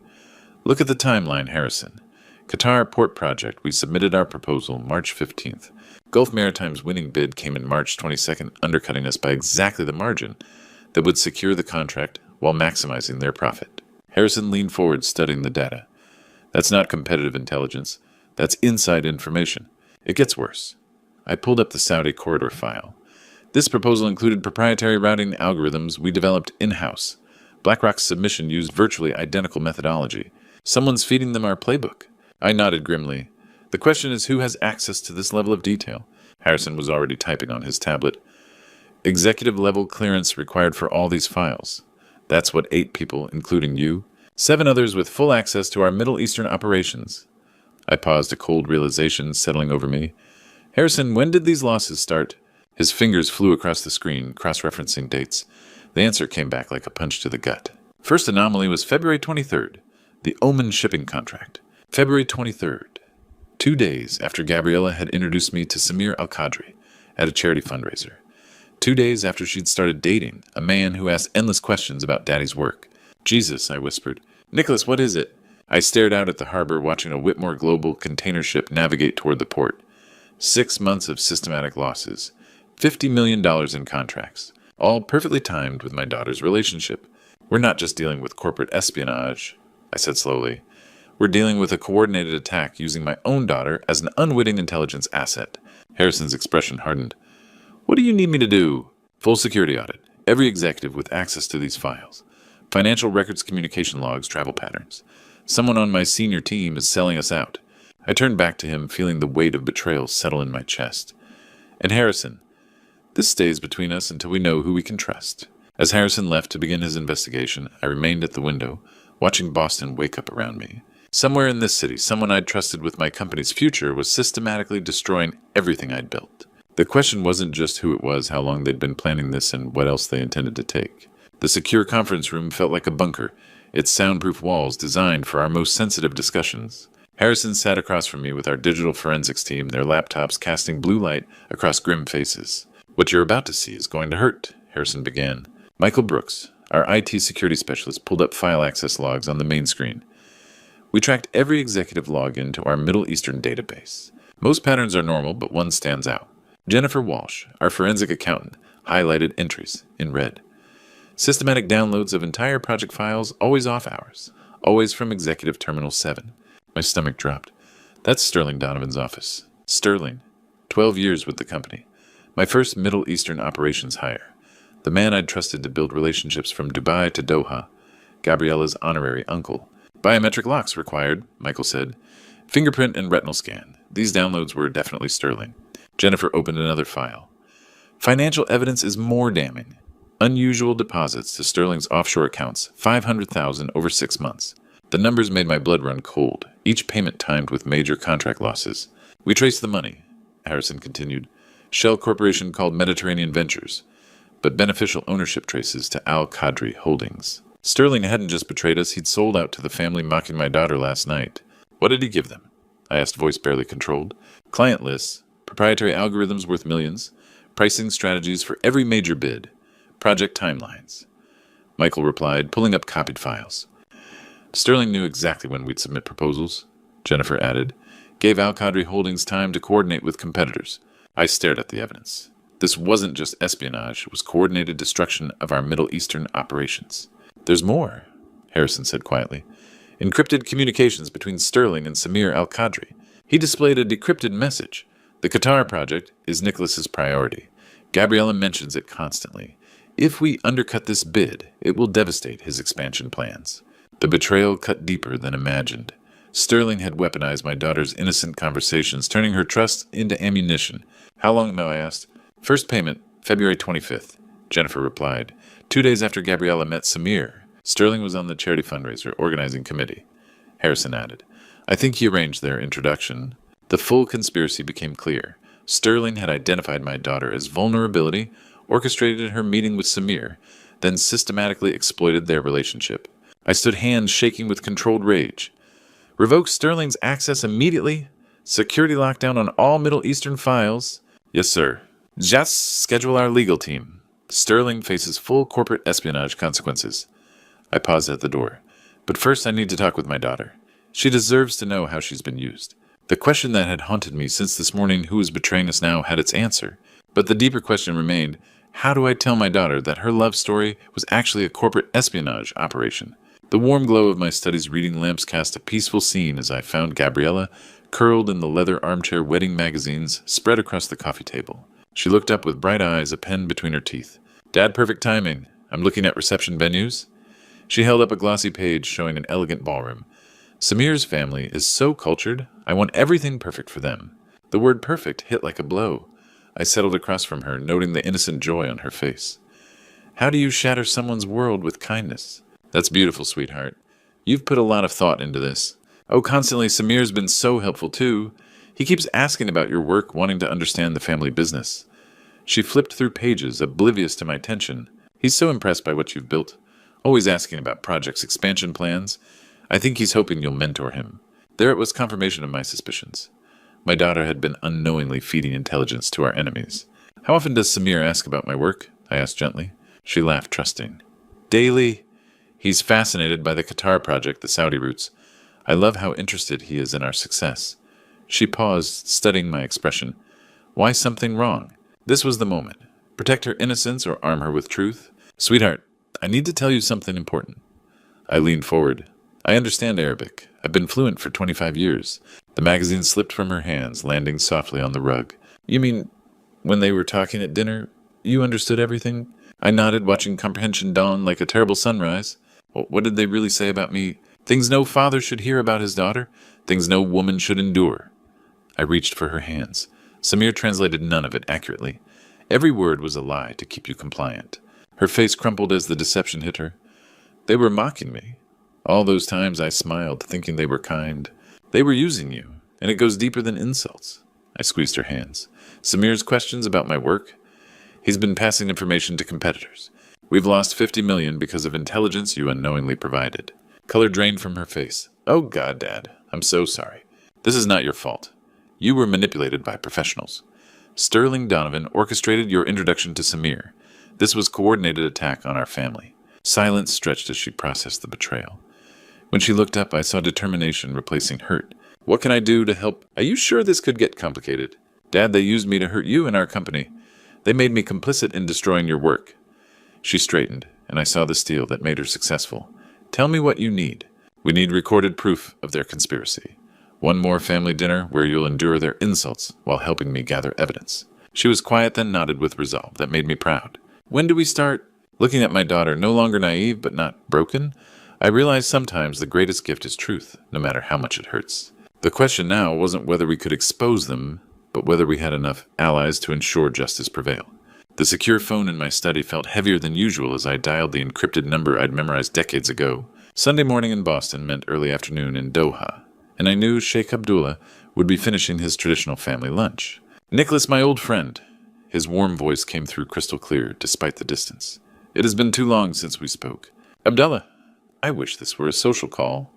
Look at the timeline, Harrison. Qatar Port Project, we submitted our proposal March 15th. Gulf Maritime's winning bid came in March 22nd, undercutting us by exactly the margin that would secure the contract while maximizing their profit. Harrison leaned forward, studying the data. That's not competitive intelligence. That's inside information. It gets worse. I pulled up the Saudi corridor file. This proposal included proprietary routing algorithms we developed in-house. BlackRock's submission used virtually identical methodology. Someone's feeding them our playbook. I nodded grimly. The question is who has access to this level of detail? Harrison was already typing on his tablet. Executive-level clearance required for all these files. That's what 8 people, including you, 7 others with full access to our Middle Eastern operations. I paused, a cold realization settling over me. Harrison, when did these losses start? His fingers flew across the screen, cross-referencing dates. The answer came back like a punch to the gut. First anomaly was February 23rd, the Oman shipping contract. February 23rd, 2 days after Gabriella had introduced me to Samir Al-Qadri at a charity fundraiser. 2 days after she'd started dating a man who asked endless questions about Daddy's work. Jesus, I whispered. Nicholas, what is it? I stared out at the harbor, watching a Whitmore Global container ship navigate toward the port. 6 months of systematic losses. $50 million in contracts. All perfectly timed with my daughter's relationship. We're not just dealing with corporate espionage, I said slowly. We're dealing with a coordinated attack using my own daughter as an unwitting intelligence asset. Harrison's expression hardened. What do you need me to do? Full security audit. Every executive with access to these files. Financial records, communication logs, travel patterns. Someone on my senior team is selling us out. I turned back to him, feeling the weight of betrayal settle in my chest. And Harrison, this stays between us until we know who we can trust. As Harrison left to begin his investigation, I remained at the window, watching Boston wake up around me. Somewhere in this city, someone I'd trusted with my company's future was systematically destroying everything I'd built. The question wasn't just who it was, how long they'd been planning this, and what else they intended to take. The secure conference room felt like a bunker, its soundproof walls designed for our most sensitive discussions. Harrison sat across from me with our digital forensics team, their laptops casting blue light across grim faces. What you're about to see is going to hurt, Harrison began. Michael Brooks, our IT security specialist, pulled up file access logs on the main screen. We tracked every executive login to our Middle Eastern database. Most patterns are normal, but one stands out. Jennifer Walsh, our forensic accountant, highlighted entries in red. Systematic downloads of entire project files, always off hours, always from Executive Terminal 7. My stomach dropped. That's Sterling Donovan's office. Sterling, 12 years with the company. My first Middle Eastern operations hire. The man I'd trusted to build relationships from Dubai to Doha. Gabriella's honorary uncle. Biometric locks required, Michael said. Fingerprint and retinal scan. These downloads were definitely Sterling. Jennifer opened another file. Financial evidence is more damning. Unusual deposits to Sterling's offshore accounts, $500,000 over 6 months. The numbers made my blood run cold, each payment timed with major contract losses. We traced the money, Harrison continued. Shell Corporation called Mediterranean Ventures, but beneficial ownership traces to Al-Qadri Holdings. Sterling hadn't just betrayed us, he'd sold out to the family mocking my daughter last night. What did he give them? I asked, voice barely controlled. Client lists. Proprietary algorithms worth millions, pricing strategies for every major bid, project timelines. Michael replied, pulling up copied files. Sterling knew exactly when we'd submit proposals, Jennifer added, gave Al-Qadri Holdings time to coordinate with competitors. I stared at the evidence. This wasn't just espionage, it was coordinated destruction of our Middle Eastern operations. There's more, Harrison said quietly. Encrypted communications between Sterling and Samir Al-Qadri. He displayed a decrypted message. The Qatar project is Nicholas's priority. Gabriella mentions it constantly. If we undercut this bid, it will devastate his expansion plans. The betrayal cut deeper than imagined. Sterling had weaponized my daughter's innocent conversations, turning her trust into ammunition. How long, though, I asked. First payment, February 25th, Jennifer replied. 2 days after Gabriella met Samir, Sterling was on the charity fundraiser organizing committee. Harrison added, I think he arranged their introduction. The full conspiracy became clear. Sterling had identified my daughter as vulnerability, orchestrated her meeting with Samir, then systematically exploited their relationship. I stood hands shaking with controlled rage. Revoke Sterling's access immediately. Security lockdown on all Middle Eastern files. Yes, sir. Just schedule our legal team. Sterling faces full corporate espionage consequences. I paused at the door. But first I need to talk with my daughter. She deserves to know how she's been used. The question that had haunted me since this morning, who is betraying us now, had its answer. But the deeper question remained, how do I tell my daughter that her love story was actually a corporate espionage operation? The warm glow of my study's reading lamps cast a peaceful scene as I found Gabriella, curled in the leather armchair wedding magazines spread across the coffee table. She looked up with bright eyes, a pen between her teeth. Dad, perfect timing. I'm looking at reception venues. She held up a glossy page showing an elegant ballroom. Samir's family is so cultured, I want everything perfect for them. The word perfect hit like a blow. I settled across from her, noting the innocent joy on her face. How do you shatter someone's world with kindness? That's beautiful, sweetheart. You've put a lot of thought into this. Oh, constantly, Samir's been so helpful, too. He keeps asking about your work, wanting to understand the family business. She flipped through pages, oblivious to my tension. He's so impressed by what you've built. Always asking about projects, expansion plans. I think he's hoping you'll mentor him. There it was confirmation of my suspicions. My daughter had been unknowingly feeding intelligence to our enemies. How often does Samir ask about my work? I asked gently. She laughed, trusting. Daily. He's fascinated by the Qatar project, the Saudi roots. I love how interested he is in our success. She paused, studying my expression. Why something wrong? This was the moment. Protect her innocence or arm her with truth? Sweetheart, I need to tell you something important. I leaned forward. I understand Arabic. I've been fluent for 25 years. The magazine slipped from her hands, landing softly on the rug. You mean, when they were talking at dinner, you understood everything? I nodded, watching comprehension dawn like a terrible sunrise. What did they really say about me? Things no father should hear about his daughter. Things no woman should endure. I reached for her hands. Samir translated none of it accurately. Every word was a lie to keep you compliant. Her face crumpled as the deception hit her. They were mocking me. All those times I smiled, thinking they were kind. They were using you, and it goes deeper than insults. I squeezed her hands. Samir's questions about my work? He's been passing information to competitors. We've lost 50 million because of intelligence you unknowingly provided. Color drained from her face. Oh God, Dad, I'm so sorry. This is not your fault. You were manipulated by professionals. Sterling Donovan orchestrated your introduction to Samir. This was coordinated attack on our family. Silence stretched as she processed the betrayal. When she looked up, I saw determination replacing hurt. What can I do to help? Are you sure this could get complicated? Dad, they used me to hurt you and our company. They made me complicit in destroying your work. She straightened, and I saw the steel that made her successful. Tell me what you need. We need recorded proof of their conspiracy. One more family dinner where you'll endure their insults while helping me gather evidence. She was quiet, then nodded with resolve that made me proud. When do we start? Looking at my daughter, no longer naive but not broken, I realized sometimes the greatest gift is truth, no matter how much it hurts. The question now wasn't whether we could expose them, but whether we had enough allies to ensure justice prevail. The secure phone in my study felt heavier than usual as I dialed the encrypted number I'd memorized decades ago. Sunday morning in Boston meant early afternoon in Doha, and I knew Sheikh Abdullah would be finishing his traditional family lunch. Nicholas, my old friend. His warm voice came through crystal clear, despite the distance. It has been too long since we spoke. Abdullah, I wish this were a social call.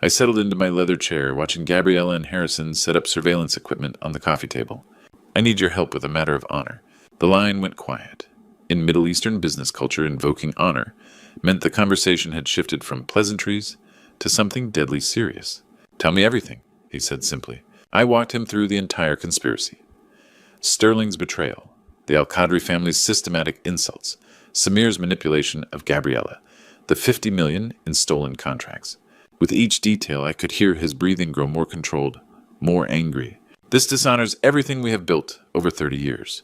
I settled into my leather chair, watching Gabriella and Harrison set up surveillance equipment on the coffee table. I need your help with a matter of honor. The line went quiet. In Middle Eastern business culture, invoking honor meant the conversation had shifted from pleasantries to something deadly serious. Tell me everything, he said simply. I walked him through the entire conspiracy. Sterling's betrayal, the Al-Qadri family's systematic insults, Samir's manipulation of Gabriella, the 50 million in stolen contracts. With each detail, I could hear his breathing grow more controlled, more angry. This dishonors everything we have built over 30 years.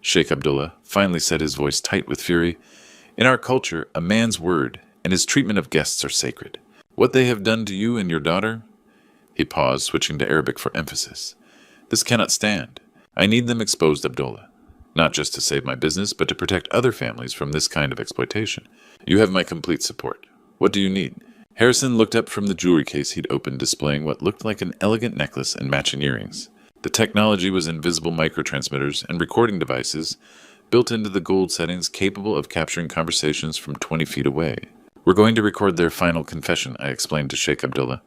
Sheikh Abdullah finally said, his voice tight with fury. In our culture, a man's word and his treatment of guests are sacred. What they have done to you and your daughter? He paused, switching to Arabic for emphasis. This cannot stand. I need them exposed, Abdullah. Not just to save my business, but to protect other families from this kind of exploitation. You have my complete support. What do you need? Harrison looked up from the jewelry case he'd opened, displaying what looked like an elegant necklace and matching earrings. The technology was invisible microtransmitters and recording devices built into the gold settings capable of capturing conversations from 20 feet away. We're going to record their final confession, I explained to Sheikh Abdullah,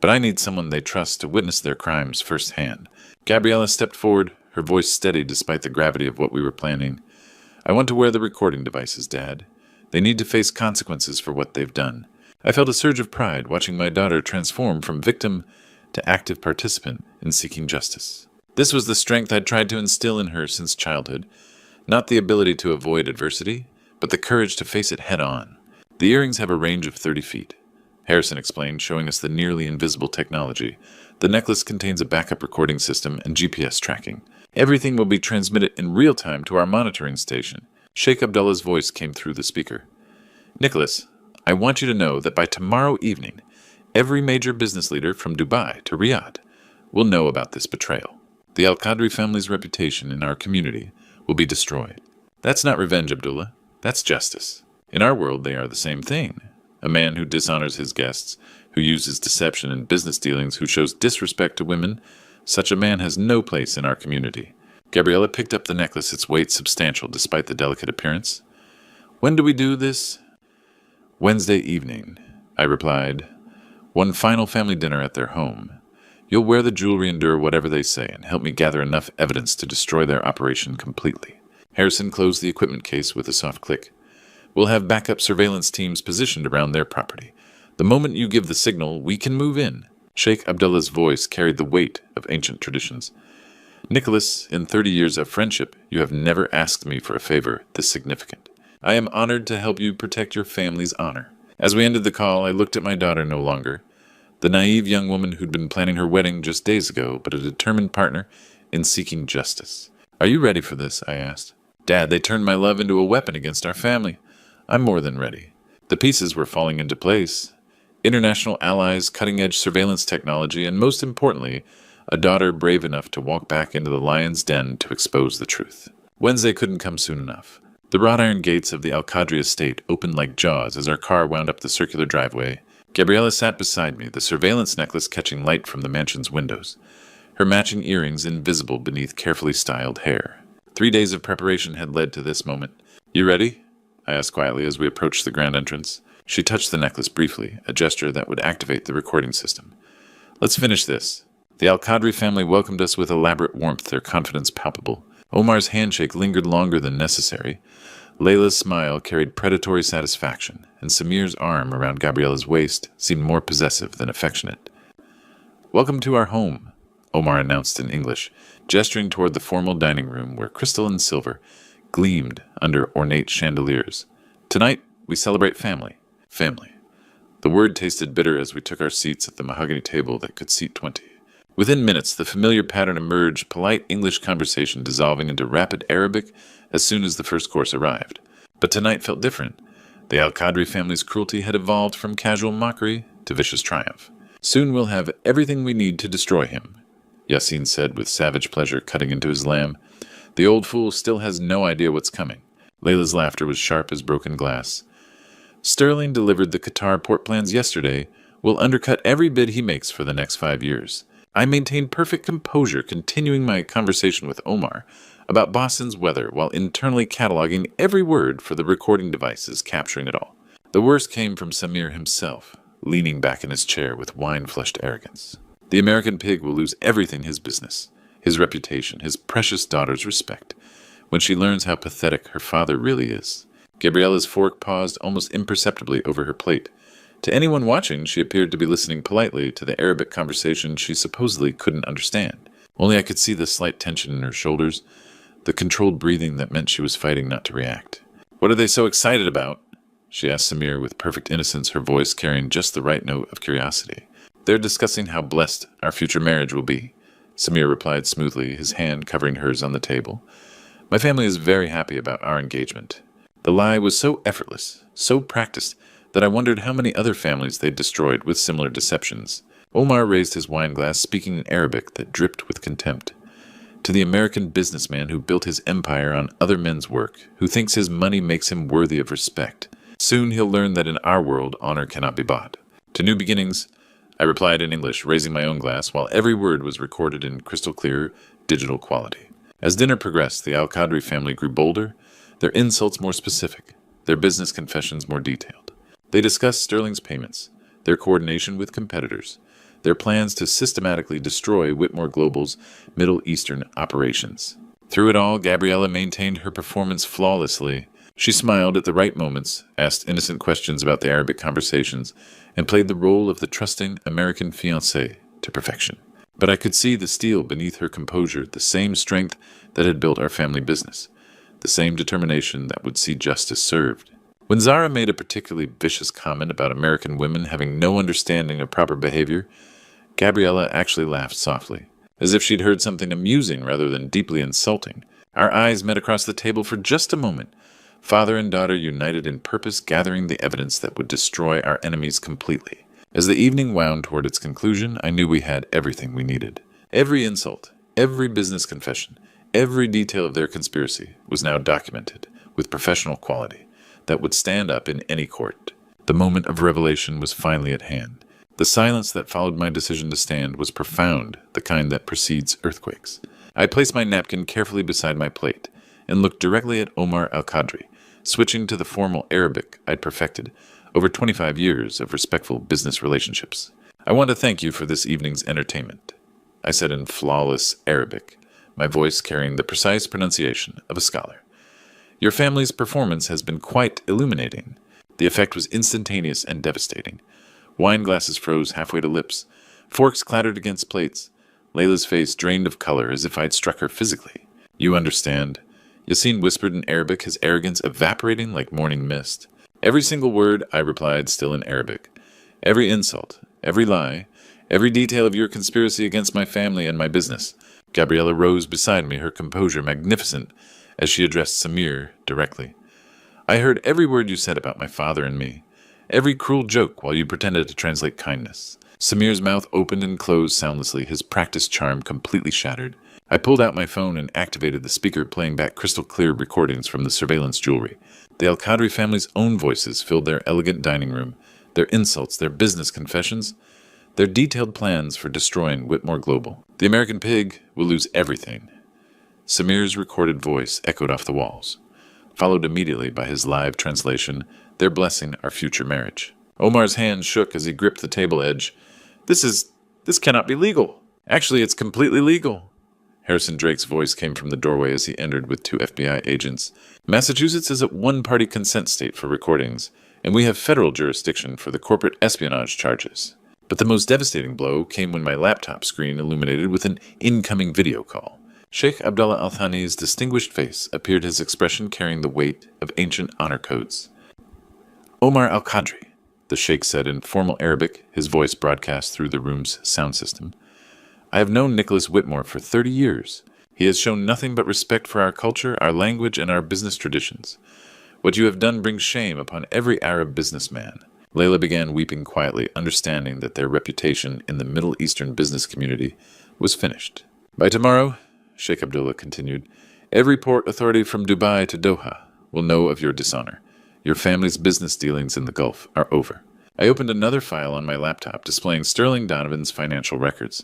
but I need someone they trust to witness their crimes firsthand. Gabriella stepped forward, her voice steady despite the gravity of what we were planning. I want to wear the recording devices, Dad. They need to face consequences for what they've done. I felt a surge of pride watching my daughter transform from victim to active participant in seeking justice. This was the strength I'd tried to instill in her since childhood, not the ability to avoid adversity, but the courage to face it head-on. The earrings have a range of 30 feet. Harrison explained, showing us the nearly invisible technology. The necklace contains a backup recording system and GPS tracking. Everything will be transmitted in real time to our monitoring station. Sheikh Abdullah's voice came through the speaker. Nicholas, I want you to know that by tomorrow evening, every major business leader from Dubai to Riyadh will know about this betrayal. The Al-Qadri family's reputation in our community will be destroyed. That's not revenge, Abdullah. That's justice. In our world, they are the same thing. A man who dishonors his guests, who uses deception in business dealings, who shows disrespect to women, such a man has no place in our community. Gabriella picked up the necklace, its weight substantial despite the delicate appearance. When do we do this? Wednesday evening, I replied. One final family dinner at their home. You'll wear the jewelry, endure whatever they say, and help me gather enough evidence to destroy their operation completely. Harrison closed the equipment case with a soft click. We'll have backup surveillance teams positioned around their property. The moment you give the signal, we can move in. Sheikh Abdullah's voice carried the weight of ancient traditions. Nicholas, in 30 years of friendship, you have never asked me for a favor this significant. I am honored to help you protect your family's honor. As we ended the call, I looked at my daughter no longer, the naive young woman who'd been planning her wedding just days ago, but a determined partner in seeking justice. Are you ready for this? I asked. Dad, they turned my love into a weapon against our family. I'm more than ready. The pieces were falling into place. International allies, cutting-edge surveillance technology, and most importantly, a daughter brave enough to walk back into the lion's den to expose the truth. Wednesday couldn't come soon enough. The wrought iron gates of the Al-Qadri estate opened like jaws as our car wound up the circular driveway. Gabriella sat beside me, the surveillance necklace catching light from the mansion's windows, her matching earrings invisible beneath carefully styled hair. 3 days of preparation had led to this moment. You ready? I asked quietly as we approached the grand entrance. She touched the necklace briefly, a gesture that would activate the recording system. Let's finish this. The Al-Qadri family welcomed us with elaborate warmth, their confidence palpable. Omar's handshake lingered longer than necessary. Layla's smile carried predatory satisfaction, and Samir's arm around Gabriella's waist seemed more possessive than affectionate. Welcome to our home, Omar announced in English, gesturing toward the formal dining room where crystal and silver gleamed under ornate chandeliers. Tonight, we celebrate family. Family. The word tasted bitter as we took our seats at the mahogany table that could seat 20. Within minutes, the familiar pattern emerged, polite English conversation dissolving into rapid Arabic as soon as the first course arrived. But tonight felt different. The Al-Qadri family's cruelty had evolved from casual mockery to vicious triumph. Soon we'll have everything we need to destroy him, Yassine said with savage pleasure, cutting into his lamb. The old fool still has no idea what's coming. Layla's laughter was sharp as broken glass. Sterling delivered the Qatar port plans yesterday. We'll undercut every bid he makes for the next 5 years. I maintained perfect composure, continuing my conversation with Omar about Boston's weather while internally cataloging every word for the recording devices capturing it all. The worst came from Samir himself, leaning back in his chair with wine-flushed arrogance. The American pig will lose everything: his business, his reputation, his precious daughter's respect, when she learns how pathetic her father really is. Gabriella's fork paused almost imperceptibly over her plate. To anyone watching, she appeared to be listening politely to the Arabic conversation she supposedly couldn't understand. Only I could see the slight tension in her shoulders, the controlled breathing that meant she was fighting not to react. What are they so excited about? She asked Samir with perfect innocence, her voice carrying just the right note of curiosity. They're discussing how blessed our future marriage will be, Samir replied smoothly, his hand covering hers on the table. My family is very happy about our engagement. The lie was so effortless, so practiced, that I wondered how many other families they'd destroyed with similar deceptions. Omar raised his wine glass, speaking in Arabic that dripped with contempt. To the American businessman who built his empire on other men's work, who thinks his money makes him worthy of respect. Soon he'll learn that in our world, honor cannot be bought. To new beginnings, I replied in English, raising my own glass, while every word was recorded in crystal clear digital quality. As dinner progressed, the Al-Qadri family grew bolder, their insults more specific, their business confessions more detailed. They discussed Sterling's payments, their coordination with competitors, their plans to systematically destroy Whitmore Global's Middle Eastern operations. Through it all, Gabriella maintained her performance flawlessly. She smiled at the right moments, asked innocent questions about the Arabic conversations, and played the role of the trusting American fiancé to perfection. But I could see the steel beneath her composure, the same strength that had built our family business, the same determination that would see justice served. When Zara made a particularly vicious comment about American women having no understanding of proper behavior, Gabriella actually laughed softly, as if she'd heard something amusing rather than deeply insulting. Our eyes met across the table for just a moment, father and daughter united in purpose, gathering the evidence that would destroy our enemies completely. As the evening wound toward its conclusion, I knew we had everything we needed. Every insult, every business confession, every detail of their conspiracy was now documented with professional quality that would stand up in any court. The moment of revelation was finally at hand. The silence that followed my decision to stand was profound, the kind that precedes earthquakes. I placed my napkin carefully beside my plate and looked directly at Omar Al-Qadri, switching to the formal Arabic I'd perfected over 25 years of respectful business relationships. I want to thank you for this evening's entertainment, I said in flawless Arabic, my voice carrying the precise pronunciation of a scholar. Your family's performance has been quite illuminating. The effect was instantaneous and devastating. Wine glasses froze halfway to lips. Forks clattered against plates. Layla's face drained of color as if I'd struck her physically. You understand. Yassine whispered in Arabic, his arrogance evaporating like morning mist. Every single word, I replied, still in Arabic. Every insult, every lie, every detail of your conspiracy against my family and my business. Gabriella rose beside me, her composure magnificent, as she addressed Samir directly. I heard every word you said about my father and me. Every cruel joke while you pretended to translate kindness. Samir's mouth opened and closed soundlessly, his practiced charm completely shattered. I pulled out my phone and activated the speaker, playing back crystal-clear recordings from the surveillance jewelry. The Al-Qadri family's own voices filled their elegant dining room, their insults, their business confessions, their detailed plans for destroying Whitmore Global. The American pig will lose everything. Samir's recorded voice echoed off the walls, followed immediately by his live translation, their blessing our future marriage. Omar's hand shook as he gripped the table edge. This cannot be legal. Actually, it's completely legal. Harrison Drake's voice came from the doorway as he entered with 2 FBI agents. Massachusetts is a one-party consent state for recordings, and we have federal jurisdiction for the corporate espionage charges. But the most devastating blow came when my laptop screen illuminated with an incoming video call. Sheikh Abdullah Al-Thani's distinguished face appeared, his expression carrying the weight of ancient honor codes. Omar Al-Qadri, the sheikh said in formal Arabic, his voice broadcast through the room's sound system. I have known Nicholas Whitmore for 30 years. He has shown nothing but respect for our culture, our language, and our business traditions. What you have done brings shame upon every Arab businessman. Layla began weeping quietly, understanding that their reputation in the Middle Eastern business community was finished. By tomorrow, Sheikh Abdullah continued, every port authority from Dubai to Doha will know of your dishonor. Your family's business dealings in the Gulf are over. I opened another file on my laptop displaying Sterling Donovan's financial records.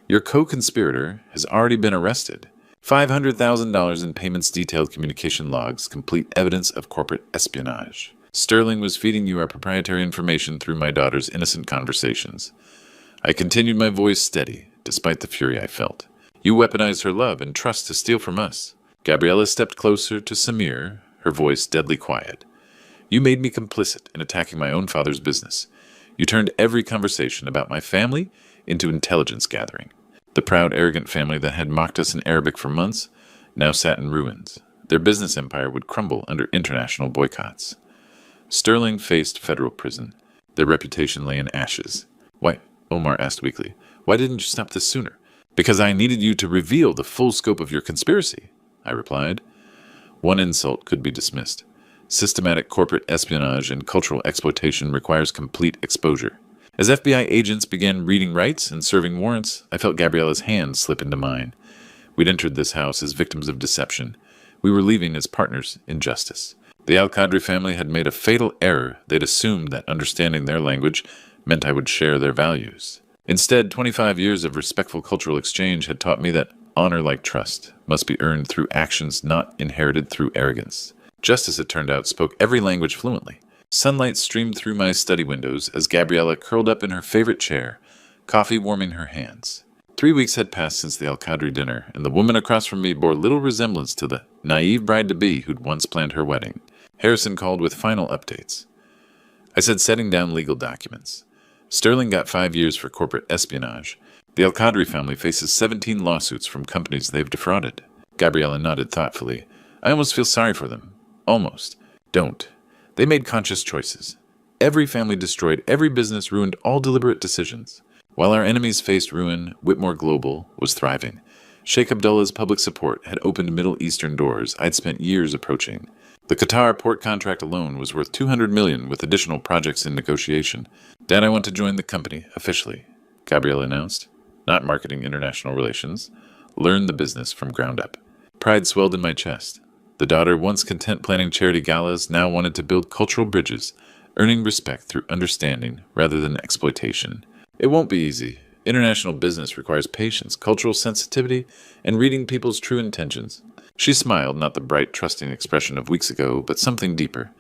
Your co-conspirator has already been arrested. $500,000 in payments, detailed communication logs, complete evidence of corporate espionage. Sterling was feeding you our proprietary information through my daughter's innocent conversations. I continued, my voice steady, despite the fury I felt. You weaponized her love and trust to steal from us. Gabriella stepped closer to Samir, her voice deadly quiet. You made me complicit in attacking my own father's business. You turned every conversation about my family into intelligence gathering. The proud, arrogant family that had mocked us in Arabic for months now sat in ruins. Their business empire would crumble under international boycotts. Sterling faced federal prison. Their reputation lay in ashes. Why? Omar asked weakly. Why didn't you stop this sooner? Because I needed you to reveal the full scope of your conspiracy, I replied. One insult could be dismissed. Systematic corporate espionage and cultural exploitation requires complete exposure. As FBI agents began reading rights and serving warrants, I felt Gabriella's hand slip into mine. We'd entered this house as victims of deception. We were leaving as partners in justice. The Al-Qadri family had made a fatal error. They'd assumed that understanding their language meant I would share their values. Instead, 25 years of respectful cultural exchange had taught me that honor, like trust, must be earned through actions not inherited through arrogance. Justice, it turned out, spoke every language fluently. Sunlight streamed through my study windows as Gabriella curled up in her favorite chair, coffee warming her hands. 3 weeks had passed since the Al-Qadri dinner, and the woman across from me bore little resemblance to the naive bride-to-be who'd once planned her wedding. Harrison called with final updates. I said, setting down legal documents. Sterling got 5 years for corporate espionage. The Al-Qadri family faces 17 lawsuits from companies they've defrauded. Gabriella nodded thoughtfully. I almost feel sorry for them. Almost. Don't. They made conscious choices. Every family destroyed, every business ruined, all deliberate decisions. While our enemies faced ruin, Whitmore Global was thriving. Sheikh Abdullah's public support had opened Middle Eastern doors I'd spent years approaching. The Qatar port contract alone was worth $200 million with additional projects in negotiation. Dad, I want to join the company, officially, Gabriella announced. Not marketing international relations. Learn the business from ground up. Pride swelled in my chest. The daughter, once content planning charity galas, now wanted to build cultural bridges, earning respect through understanding rather than exploitation. It won't be easy. International business requires patience, cultural sensitivity, and reading people's true intentions. She smiled, not the bright, trusting expression of weeks ago, but something deeper.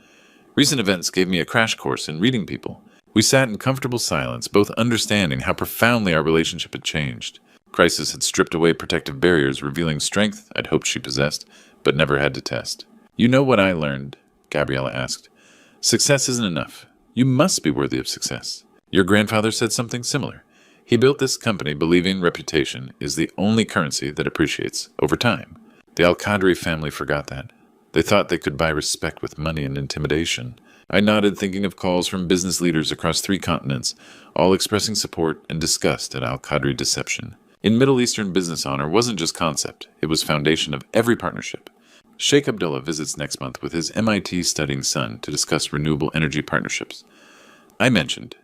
Recent events gave me a crash course in reading people. We sat in comfortable silence, both understanding how profoundly our relationship had changed. Crisis had stripped away protective barriers, revealing strength I'd hoped she possessed, but never had to test. You know what I learned? Gabriella asked. Success isn't enough. You must be worthy of success. Your grandfather said something similar. He built this company believing reputation is the only currency that appreciates over time. The Al-Qadri family forgot that. They thought they could buy respect with money and intimidation. I nodded, thinking of calls from business leaders across 3 continents, all expressing support and disgust at Al-Qadri deception. In Middle Eastern business, honor wasn't just concept, it was foundation of every partnership. Sheikh Abdullah visits next month with his MIT studying son to discuss renewable energy partnerships. I mentioned,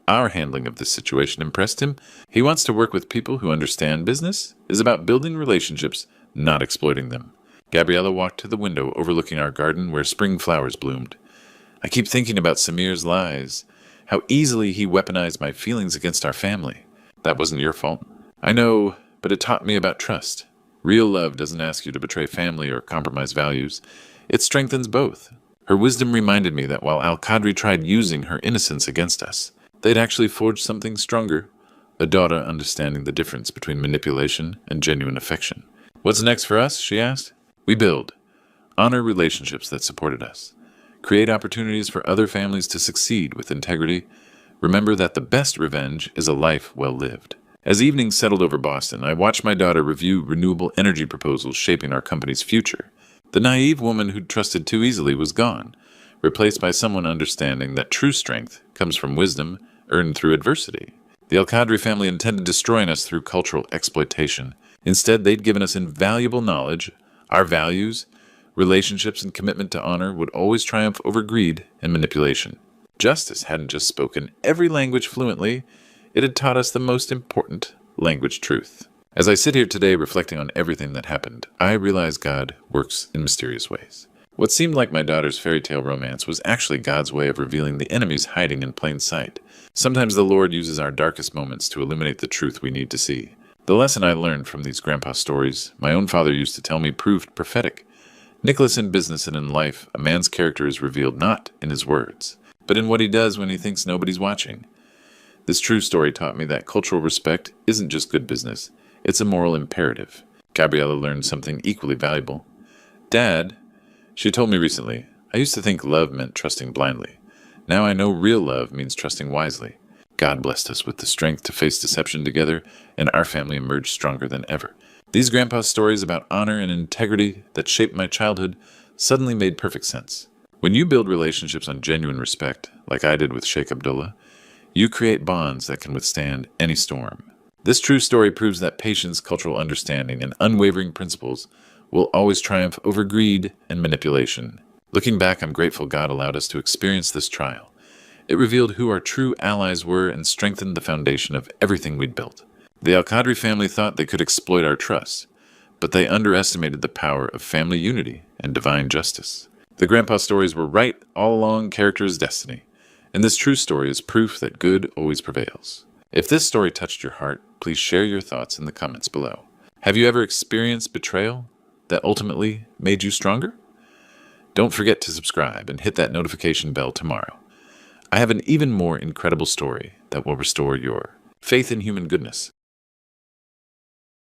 our handling of this situation impressed him. He wants to work with people who understand business is about building relationships, not exploiting them. Gabriella walked to the window overlooking our garden where spring flowers bloomed. I keep thinking about Samir's lies, how easily he weaponized my feelings against our family. That wasn't your fault. I know, but it taught me about trust. Real love doesn't ask you to betray family or compromise values. It strengthens both. Her wisdom reminded me that while Al-Qadri tried using her innocence against us, they'd actually forged something stronger, a daughter understanding the difference between manipulation and genuine affection. What's next for us? She asked. We build. Honor relationships that supported us. Create opportunities for other families to succeed with integrity. Remember that the best revenge is a life well lived. As evening settled over Boston, I watched my daughter review renewable energy proposals shaping our company's future. The naive woman who'd trusted too easily was gone, replaced by someone understanding that true strength comes from wisdom earned through adversity. The Al-Qadri family intended destroying us through cultural exploitation. Instead, they'd given us invaluable knowledge. Our values, relationships, and commitment to honor would always triumph over greed and manipulation. Justice hadn't just spoken every language fluently, it had taught us the most important language, truth. As I sit here today reflecting on everything that happened, I realize God works in mysterious ways. What seemed like my daughter's fairy tale romance was actually God's way of revealing the enemies hiding in plain sight. Sometimes the Lord uses our darkest moments to illuminate the truth we need to see. The lesson I learned from these grandpa stories, my own father used to tell me, proved prophetic. Nicholas, in business and in life, a man's character is revealed not in his words, but in what he does when he thinks nobody's watching. This true story taught me that cultural respect isn't just good business, it's a moral imperative. Gabriella learned something equally valuable. Dad, she told me recently, I used to think love meant trusting blindly. Now I know real love means trusting wisely. God blessed us with the strength to face deception together, and our family emerged stronger than ever. These grandpa's stories about honor and integrity that shaped my childhood suddenly made perfect sense. When you build relationships on genuine respect, like I did with Sheikh Abdullah, you create bonds that can withstand any storm. This true story proves that patience, cultural understanding, and unwavering principles will always triumph over greed and manipulation. Looking back, I'm grateful God allowed us to experience this trial. It revealed who our true allies were and strengthened the foundation of everything we'd built. The Al-Qadri family thought they could exploit our trust, but they underestimated the power of family unity and divine justice. The grandpa stories were right all along, character's destiny. And this true story is proof that good always prevails. If this story touched your heart, please share your thoughts in the comments below. Have you ever experienced betrayal that ultimately made you stronger? Don't forget to subscribe and hit that notification bell tomorrow. I have an even more incredible story that will restore your faith in human goodness.